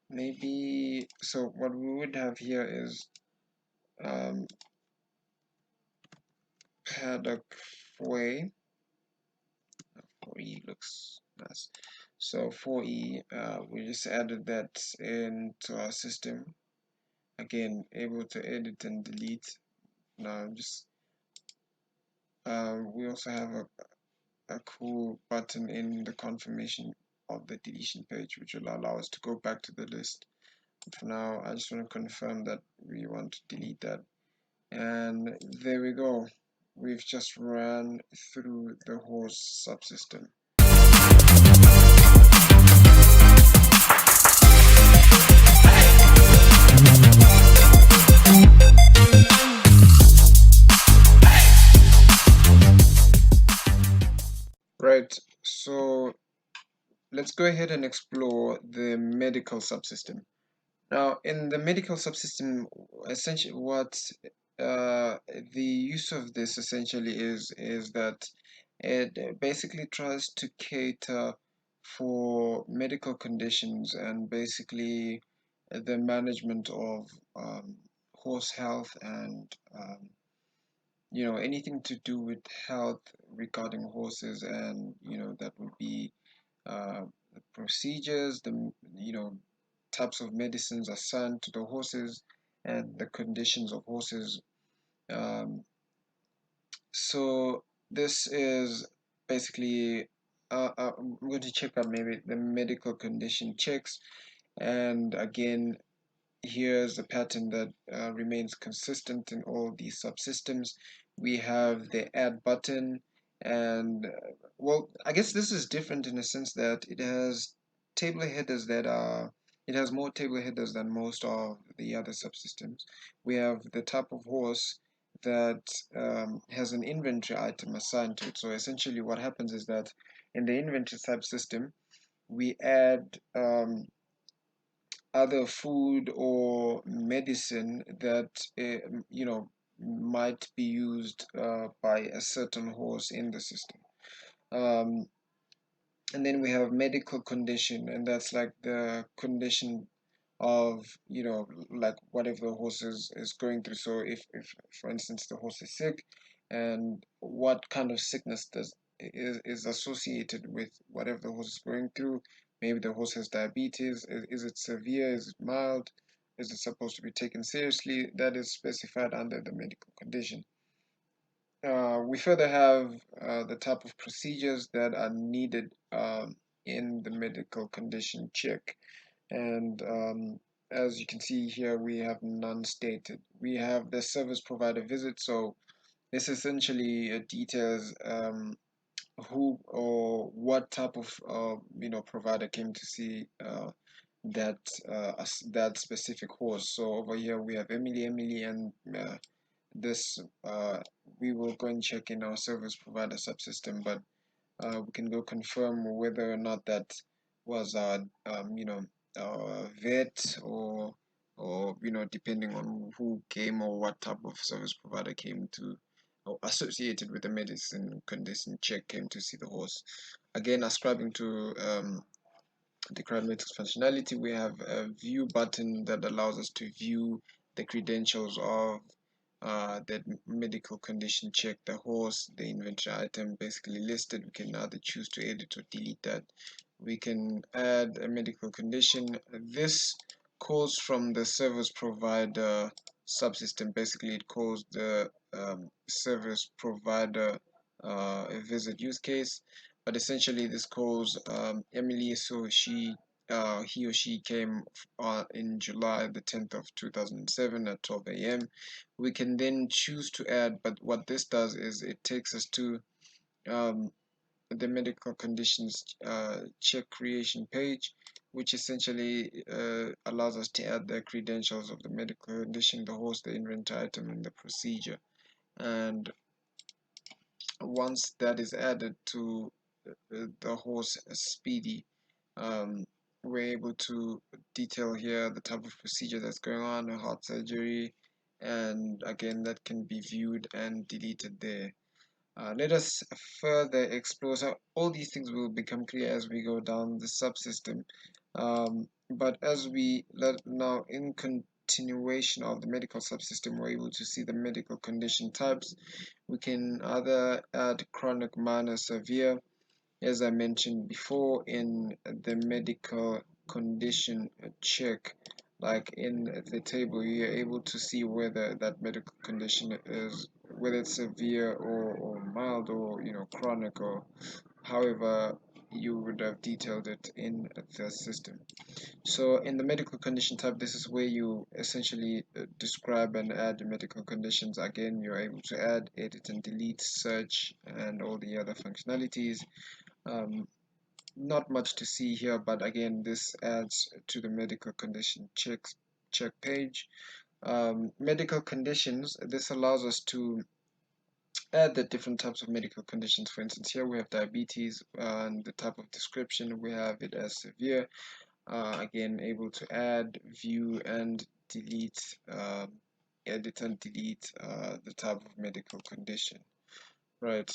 Maybe, so what we would have here is paddock 4A. 4E looks nice. So 4E, we just added that into our system. Again, able to edit and delete. Now, just we also have a cool button in the confirmation of the deletion page, which will allow us to go back to the list. For now, I just want to confirm that we want to delete that. And there we go. We've just ran through the horse subsystem. Right, so let's go ahead and explore the medical subsystem. Now, in the medical subsystem, essentially what the use of this essentially is that it basically tries to cater for medical conditions and basically the management of horse health and anything to do with health regarding horses, and that would be the procedures, the types of medicines assigned to the horses, and the conditions of horses. Um, so this is basically I'm going to check out maybe the medical condition checks, and again, here's a pattern that remains consistent in all these subsystems. We have the add button, and well, I guess this is different in a sense that it has table headers that are it has more table headers than most of the other subsystems. We have the type of horse that has an inventory item assigned to it. So essentially what happens is that in the inventory subsystem, we add other food or medicine that might be used by a certain horse in the system. Um, and then we have medical condition, and that's like the condition of like whatever the horse is going through. So if for instance the horse is sick, and what kind of sickness is associated with whatever the horse is going through. Maybe the horse has diabetes. Is it severe? Is it mild? Is it supposed to be taken seriously? That is specified under the medical condition. We further have the type of procedures that are needed in the medical condition check. And as you can see here, we have none stated. We have the service provider visit. So this essentially details who or what type of provider came to see that that specific horse. So over here we have Emily, and this we will go and check in our service provider subsystem, but we can go confirm whether or not that was vet, or depending on who came or what type of service provider came to, or associated with the medicine condition check, came to see the horse. Again, ascribing to the Cryptmetrics functionality, we have a view button that allows us to view the credentials of that medical condition check, the horse, the inventory item basically listed. We can either choose to edit or delete that. We can add a medical condition. This calls from the service provider subsystem. Basically, it calls the service provider a visit use case, but essentially this calls Emily. So he or she came in July the 10th of 2007 at 12 a.m. We can then choose to add, but what this does is it takes us to um, the medical conditions check creation page, which essentially allows us to add the credentials of the medical condition, the host, the inventory item, and the procedure. And once that is added to the horse speedy, um, we're able to detail here the type of procedure that's going on, a heart surgery, and again that can be viewed and deleted there. Let us further explore. So all these things will become clear as we go down the subsystem. But as we let now in continuation of the medical subsystem, we're able to see the medical condition types. We can either add chronic, minor, severe, as I mentioned before in the medical condition check. Like in the table, you're able to see whether that medical condition is, whether it's severe or mild, or chronic, or however you would have detailed it in the system. So in the medical condition type, this is where you essentially describe and add the medical conditions. Again, you're able to add, edit, and delete, search, and all the other functionalities. um, Not much to see here, but again, this adds to the medical condition check page. Medical conditions, this allows us to add the different types of medical conditions. For instance, here we have diabetes, and the type of description we have it as severe. Again, able to add, view, and delete, edit and delete the type of medical condition. Right.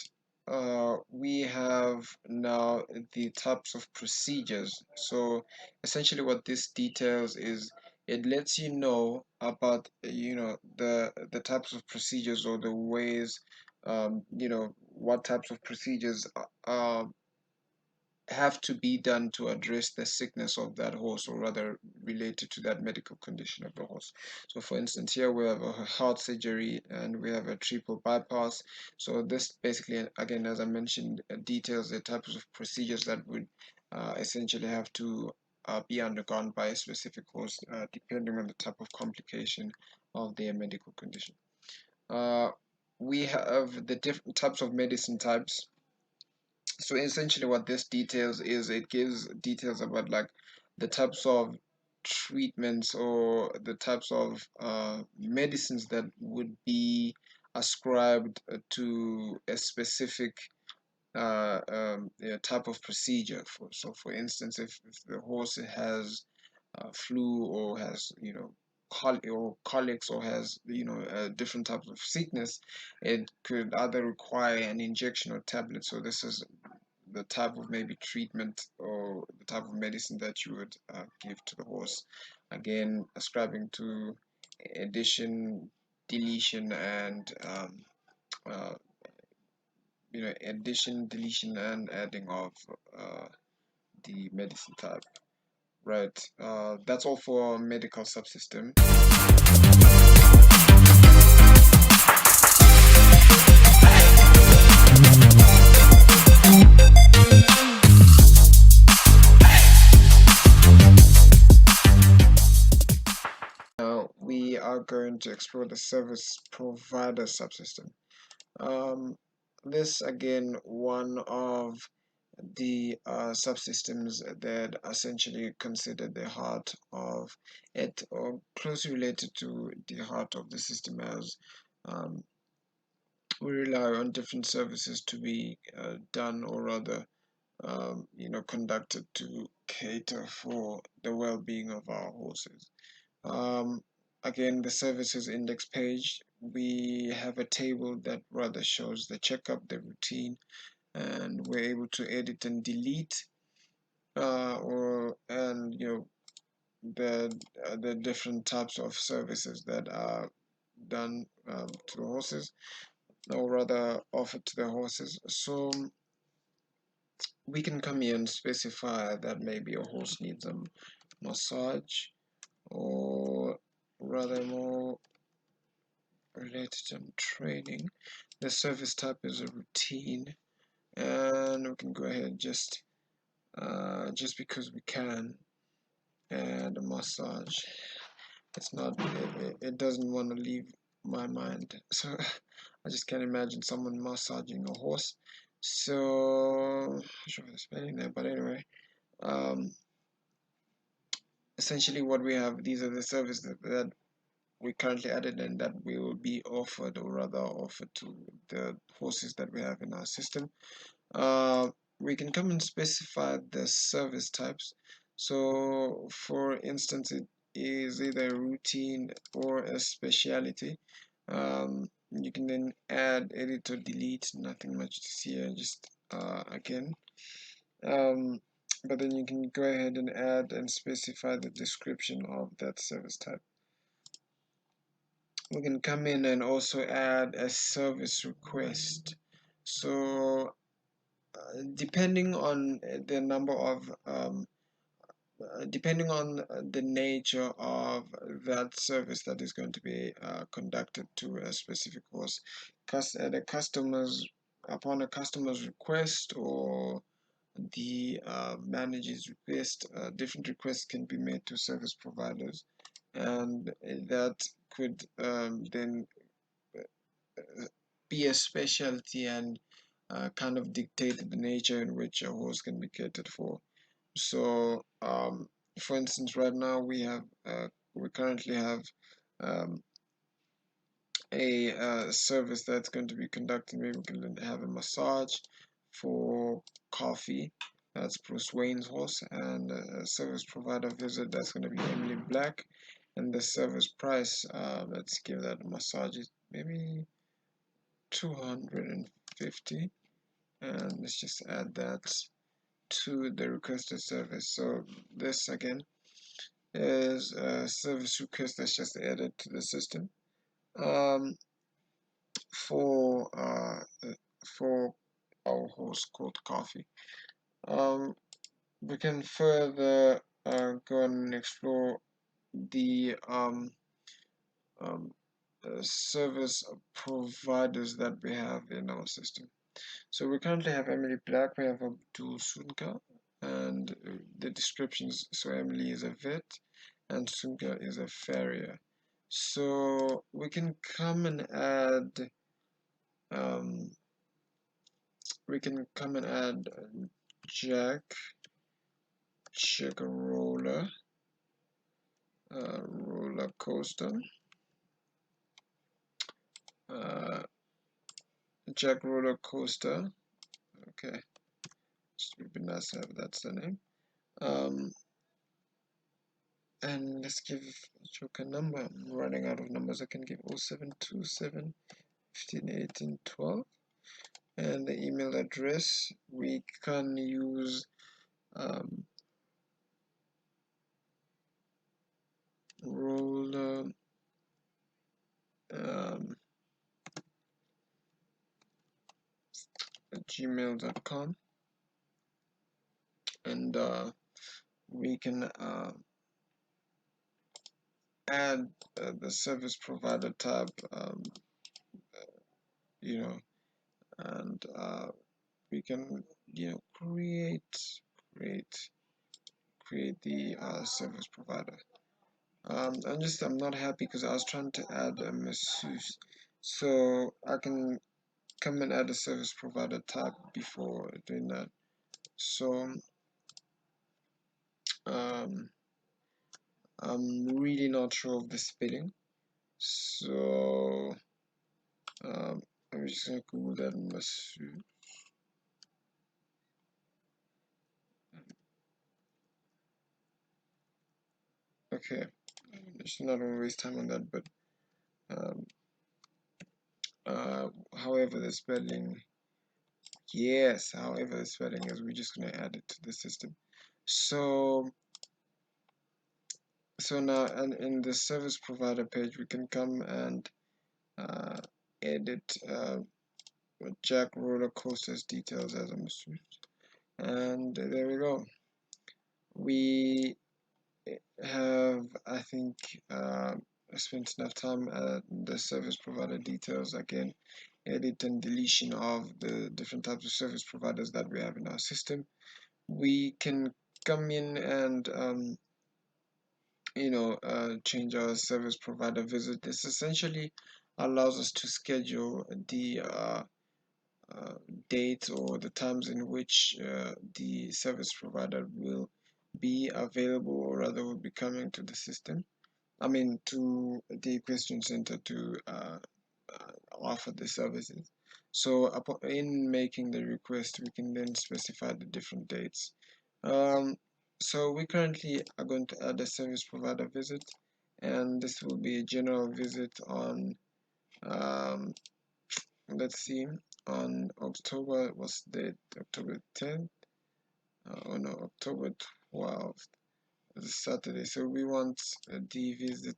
We have now the types of procedures. So essentially what this details is it lets you know about the types of procedures, or the ways, what types of procedures have to be done to address the sickness of that horse, or rather related to that medical condition of the horse. So for instance, here we have a heart surgery and we have a triple bypass. So this basically, again, as I mentioned, details the types of procedures that would essentially have to be undergone by a specific horse, depending on the type of complication of their medical condition. uh, we have the different types of medicine types. So essentially what this details is it gives details about like the types of treatments, or the types of medicines that would be ascribed to a specific type of procedure. For instance, if the horse has flu, or has colics, or has different types of sickness, it could either require an injection or tablet. So this is the type of maybe treatment, or the type of medicine that you would give to the horse. Again, ascribing to addition, deletion, and uh, addition, deletion, and adding of the medicine type. Right. That's all for medical subsystem. Now we are going to explore the service provider subsystem. This again, one of the subsystems that essentially consider the heart of it, or closely related to the heart of the system, as um, we rely on different services to be done, or rather conducted to cater for the well-being of our horses. um, Again, the services index page, we have a table that rather shows the checkup, the routine, and we're able to edit and delete or and the the different types of services that are done to the horses, or rather offered to the horses. So we can come here and specify that maybe a horse needs a massage, or rather more related to training. The service type is a routine, and we can go ahead just because we can, and a massage. It's not it doesn't want to leave my mind, so I just can't imagine someone massaging a horse. So I'm not sure if the spelling there, but anyway, um essentially what we have, these are the services that we currently added and that we will be offered, or rather offered to the horses that we have in our system. uh, we can come and specify the service types. So for instance, it is either a routine or a speciality. You can then add, edit, or delete. Nothing much to see here, just again. um, but then you can go ahead and add and specify the description of that service type. We can come in and also add a service request. So depending on the number of depending on the nature of that service that is going to be conducted to a specific horse, the customers, upon a customer's request, or the manager's request, different requests can be made to service providers, and that could then be a specialty and kind of dictate the nature in which a horse can be catered for. So, for instance, right now we currently have um, a service that's going to be conducting. Maybe we can have a massage for Coffee. That's Bruce Wayne's horse, and a service provider visit, that's going to be Emily Black, and the service price. Let's give that massage is maybe 250, and let's just add that to the requested service. So this again is a service request that's just added to the system um, for uh, for our host called Coffee. Um, we can further go and explore the um, service providers that we have in our system. So we currently have Emily Black, we have Abdul Sunka, and the descriptions. So Emily is a vet, and Sunka is a farrier. So we can come and add, um, Jack, Roller, Roller Coaster, uh, Jack Roller Coaster. Okay, it would be nice to have that's the name. Um, and let's give Joker number. I'm running out of numbers. I can give 0727 15 18 12. And the email address, we can use um, roller gmail.com, and we can add the service provider tab, you know and we can create create the service provider. I'm not happy because I was trying to add a masseuse, so I can come and add a service provider tab before doing that. So um, I'm really not sure of the spelling. So I'm just gonna Google that Masood. Okay, I should not want to waste time on that, but um, however the spelling, yes, however the spelling is, we're just gonna add it to the system. So now, and in the service provider page, we can come and uh, edit Jack roller coasters details as a Masood, and there we go. We have, I think, spent enough time at the service provider details again, edit and deletion of the different types of service providers that we have in our system. We can come in and change our service provider visit. This essentially allows us to schedule the uh, dates or the times in which the service provider will be available, or rather will be coming to the system. I mean, to the question center to offer the services. So in making the request, we can then specify the different dates. Um, so we currently are going to add a service provider visit, and this will be a general visit on, um, let's see, on October, what's the date? October 10th? Oh no, October 12th, the Saturday. So we want the visit,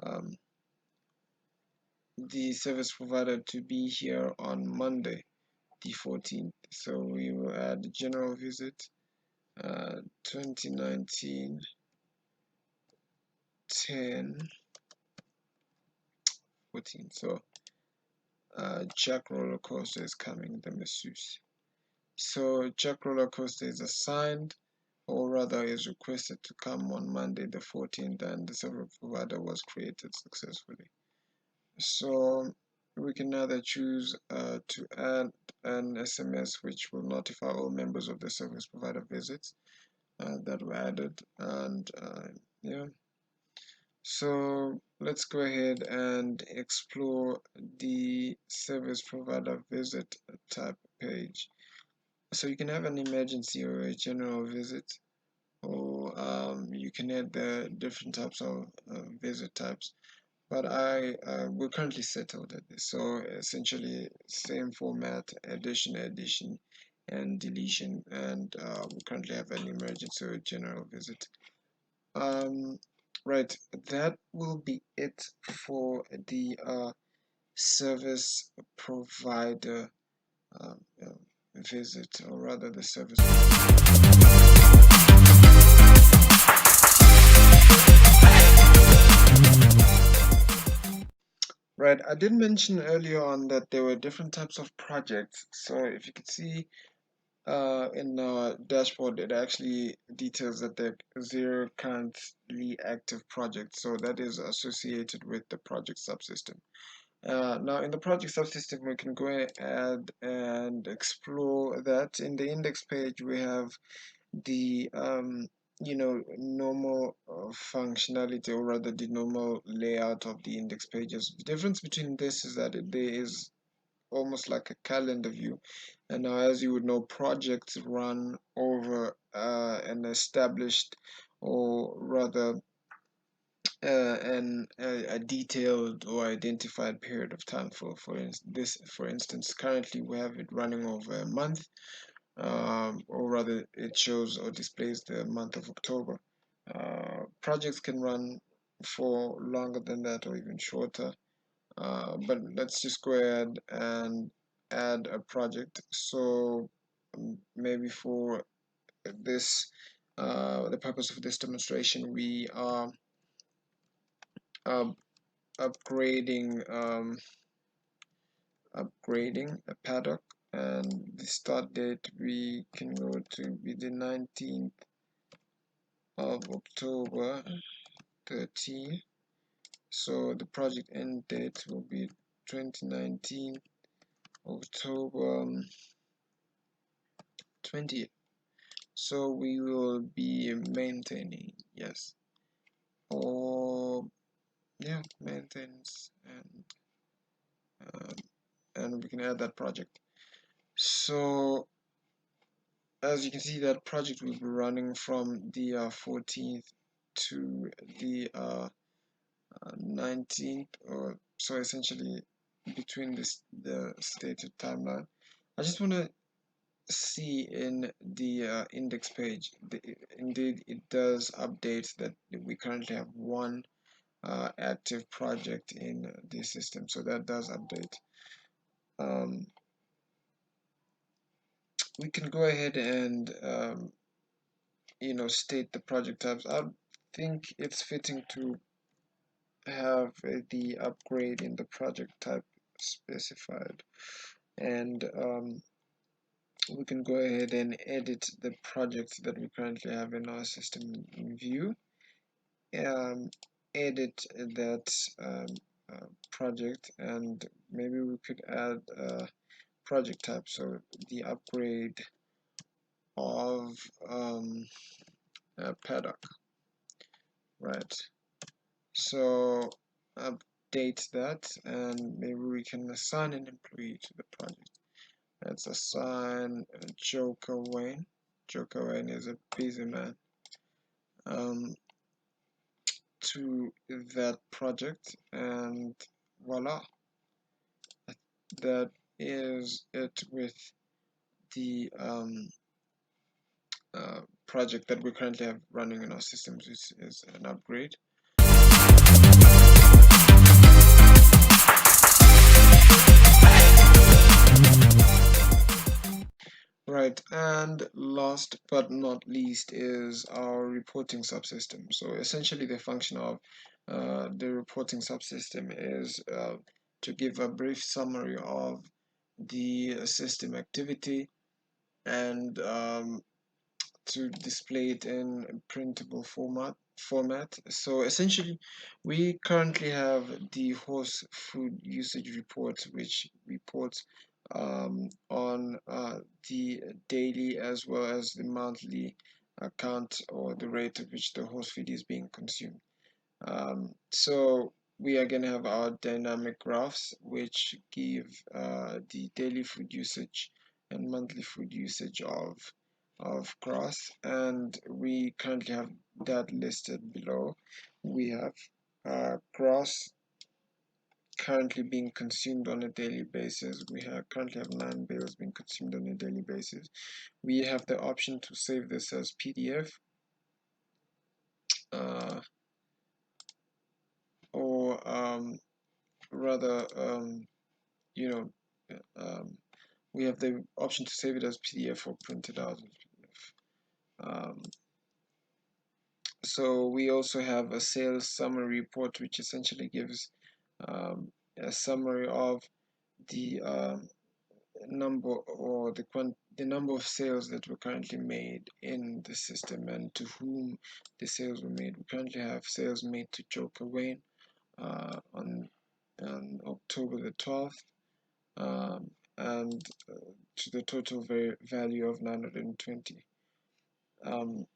um, the service provider to be here on Monday, the 14th. So we will add general visit 2019 10 14. So Jack roller coaster is coming, the masseuse. So Jack roller coaster is assigned, or rather is requested to come on Monday the 14th, and the service provider was created successfully. So we can either choose to add an SMS which will notify all members of the service provider visits that were added, and yeah. So let's go ahead and explore the service provider visit type page. So you can have an emergency or a general visit, or you can add the different types of visit types. But we're currently settled at this. So essentially, same format: addition, and deletion. And we currently have an emergency or general visit. Um, right, that will be it for the service provider uh, uh, visit, or rather the service. Right, I did mention earlier on that there were different types of projects. So if you could see in our dashboard, it actually details that there are 0 currently active projects. So that is associated with the project subsystem. Now in the project subsystem, we can go ahead and explore that. In the index page, we have the normal functionality, or rather the normal layout of the index pages. The difference between this is that there is almost like a calendar view, and now, as you would know, projects run over an established, or rather a detailed or identified period of time. For instance, currently we have it running over a month, or rather it shows or displays the month of October. Projects can run for longer than that, or even shorter. But let's just go ahead and add a project. So maybe for this, the purpose of this demonstration, we are uh, upgrading a paddock, and the start date we can go to be the 19th of October 13. So the project end date will be 2019 October 20th. So we will be maintaining, yes, or yeah, maintenance, um, and we can add that project. So as you can see, that project will be running from the 14th to the 19th, or so essentially between the stated timeline. I just want to see in the index page, indeed it does update that we currently have one active project in the system, so that does update. um, we can go ahead and state the project types. I think it's fitting to have the upgrade in the project type specified, and we can go ahead and edit the project that we currently have in our system in view. um, Edit that project, and maybe we could add a project type, so the upgrade of paddock, right? So update that, and maybe we can assign an employee to the project. Let's assign Joker Wayne. Joker Wayne is a busy man, um, to that project, and voila, that is it with the project that we currently have running in our systems, which is an upgrade. Right, and last but not least is our reporting subsystem. So essentially the function of the reporting subsystem is to give a brief summary of the system activity, and to display it in printable format. So essentially, we currently have the horse food usage report, which reports on the daily as well as the monthly account, or the rate at which the horse feed is being consumed. So we are going to have our dynamic graphs, which give the daily food usage and monthly food usage of grass, and we currently have that listed below. We have grass currently being consumed on a daily basis. We have currently have 9 bales being consumed on a daily basis. We have the option to save this as PDF, uh, or rather, you know, we have the option to save it as PDF or print it out as PDF. So we also have a sales summary report, which essentially gives a summary of the number, or the number of sales that were currently made in the system, and to whom the sales were made. We currently have sales made to Joker Wayne on October the 12th, and to the total value of 920. Um,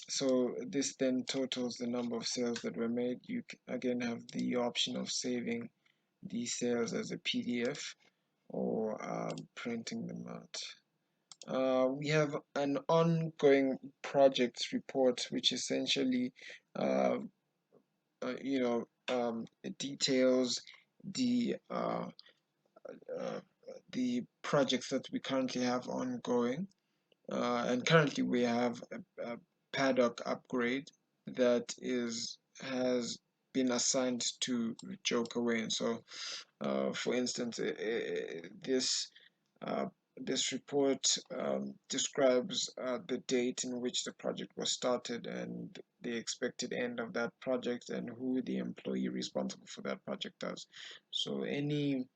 so this then totals the number of sales that were made. You again have the option of saving these sales as a PDF, or printing them out. We have an ongoing projects report, which essentially uh, it details the the projects that we currently have ongoing. And currently we have a paddock upgrade that has been assigned to Joker Wayne. So for instance, uh, this report describes the date in which the project was started, and the expected end of that project, and who the employee responsible for that project does. So any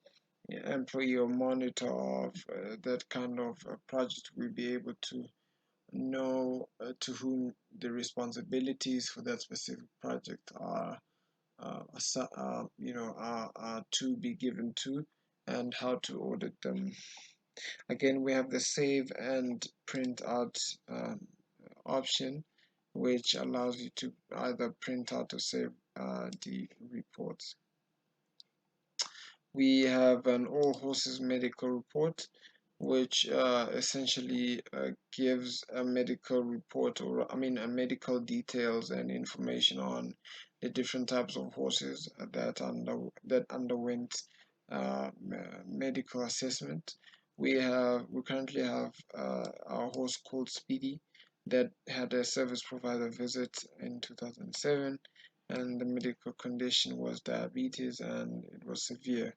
employee or monitor of that kind of project will be able to know to whom the responsibilities for that specific project are to be given to, and how to audit them. Again, we have the save and print out option, which allows you to either print out or save the reports. We have an all horses medical report, which essentially gives a medical report, or I mean a medical details and information on the different types of horses that underwent medical assessment. We currently have our horse called Speedy that had a service provider visit in 2007, and the medical condition was diabetes and it was severe.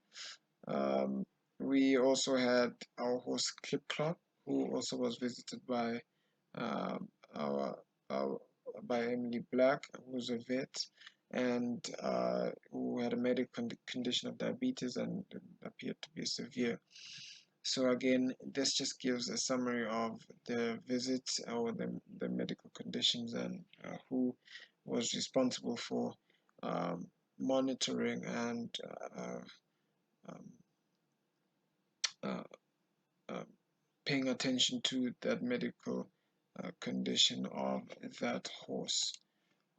Um, we also had our host Clip Clop, who also was visited by um, our, our by Emily Black, who's a vet, and who had a medical condition of diabetes and appeared to be severe. So again, this just gives a summary of the visits or the medical conditions and who was responsible for um, monitoring and um, uh, uh, paying attention to that medical condition of that horse.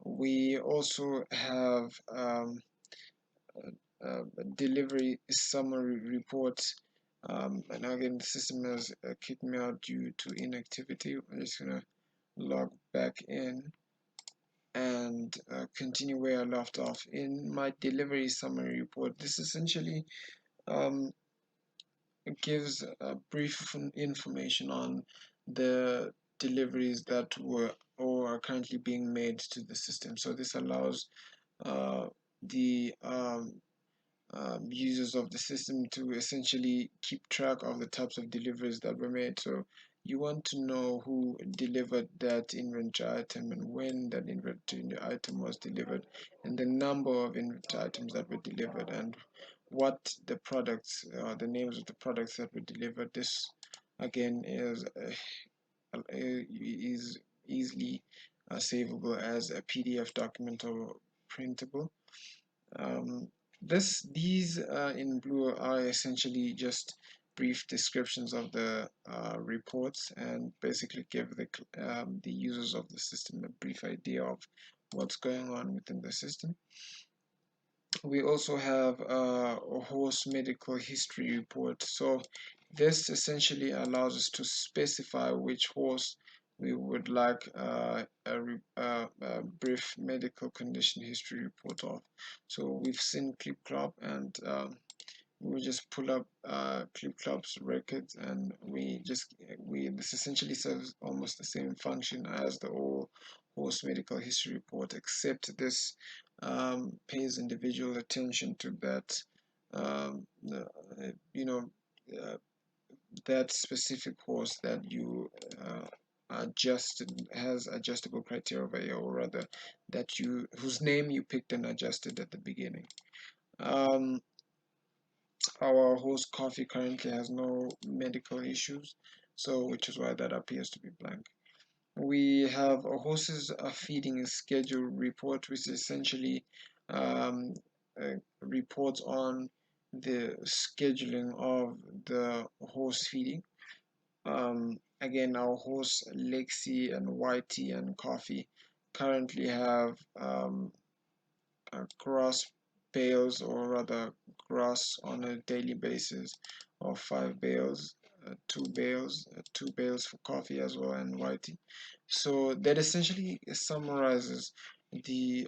We also have delivery summary reports. And again, the system has kicked me out due to inactivity. I'm just gonna log back in and continue where I left off. In my delivery summary report, this essentially um, gives brief information on the deliveries that were or are currently being made to the system. So this allows the users of the system to essentially keep track of the types of deliveries that were made. So you want to know who delivered that inventory item and when that inventory item was delivered, and the number of inventory items that were delivered, and what the products, the names of the products that were delivered. This again is easily savable as a PDF document or printable. Um, these in blue are essentially just brief descriptions of the reports and basically give the users of the system a brief idea of what's going on within the system. We also have a horse medical history report. So this essentially allows us to specify which horse we would like a brief medical condition history report of. So we've seen Clip Clop, and we just pull up Clip Clop's records, and we this essentially serves almost the same function as the all horse medical history report, except this pays individual attention to that you know uh, that specific horse that you adjusted has adjustable criteria, or rather that you whose name you picked and adjusted at the beginning. um, our host Coffee currently has no medical issues, so which is why that appears to be blank. We have a horse's feeding schedule report, which essentially um, reports on the scheduling of the horse feeding. Again, our horse Lexi and Whitey and Coffee currently have grass bales, or rather grass, on a daily basis of 5 bales, two bales for Coffee as well and Whitey. So that essentially summarizes the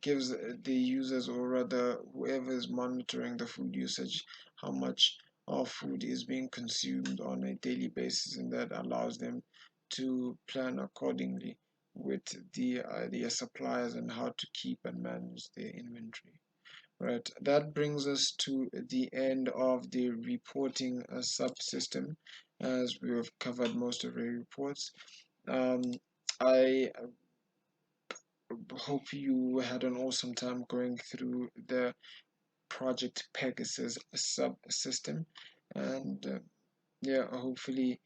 gives the users, or rather whoever is monitoring the food usage, how much of food is being consumed on a daily basis, and that allows them to plan accordingly with their suppliers and how to keep and manage their inventory. Right, that brings us to the end of the reporting subsystem, as we have covered most of the reports. um, I hope you had an awesome time going through the Project Pegasus subsystem, and yeah, hopefully,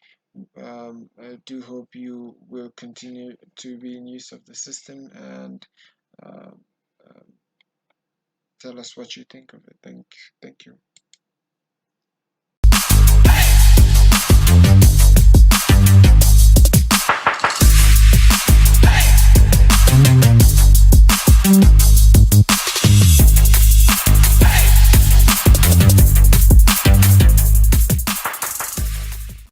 I do hope you will continue to be in use of the system, and uh, uh, tell us what you think of it. Thank you.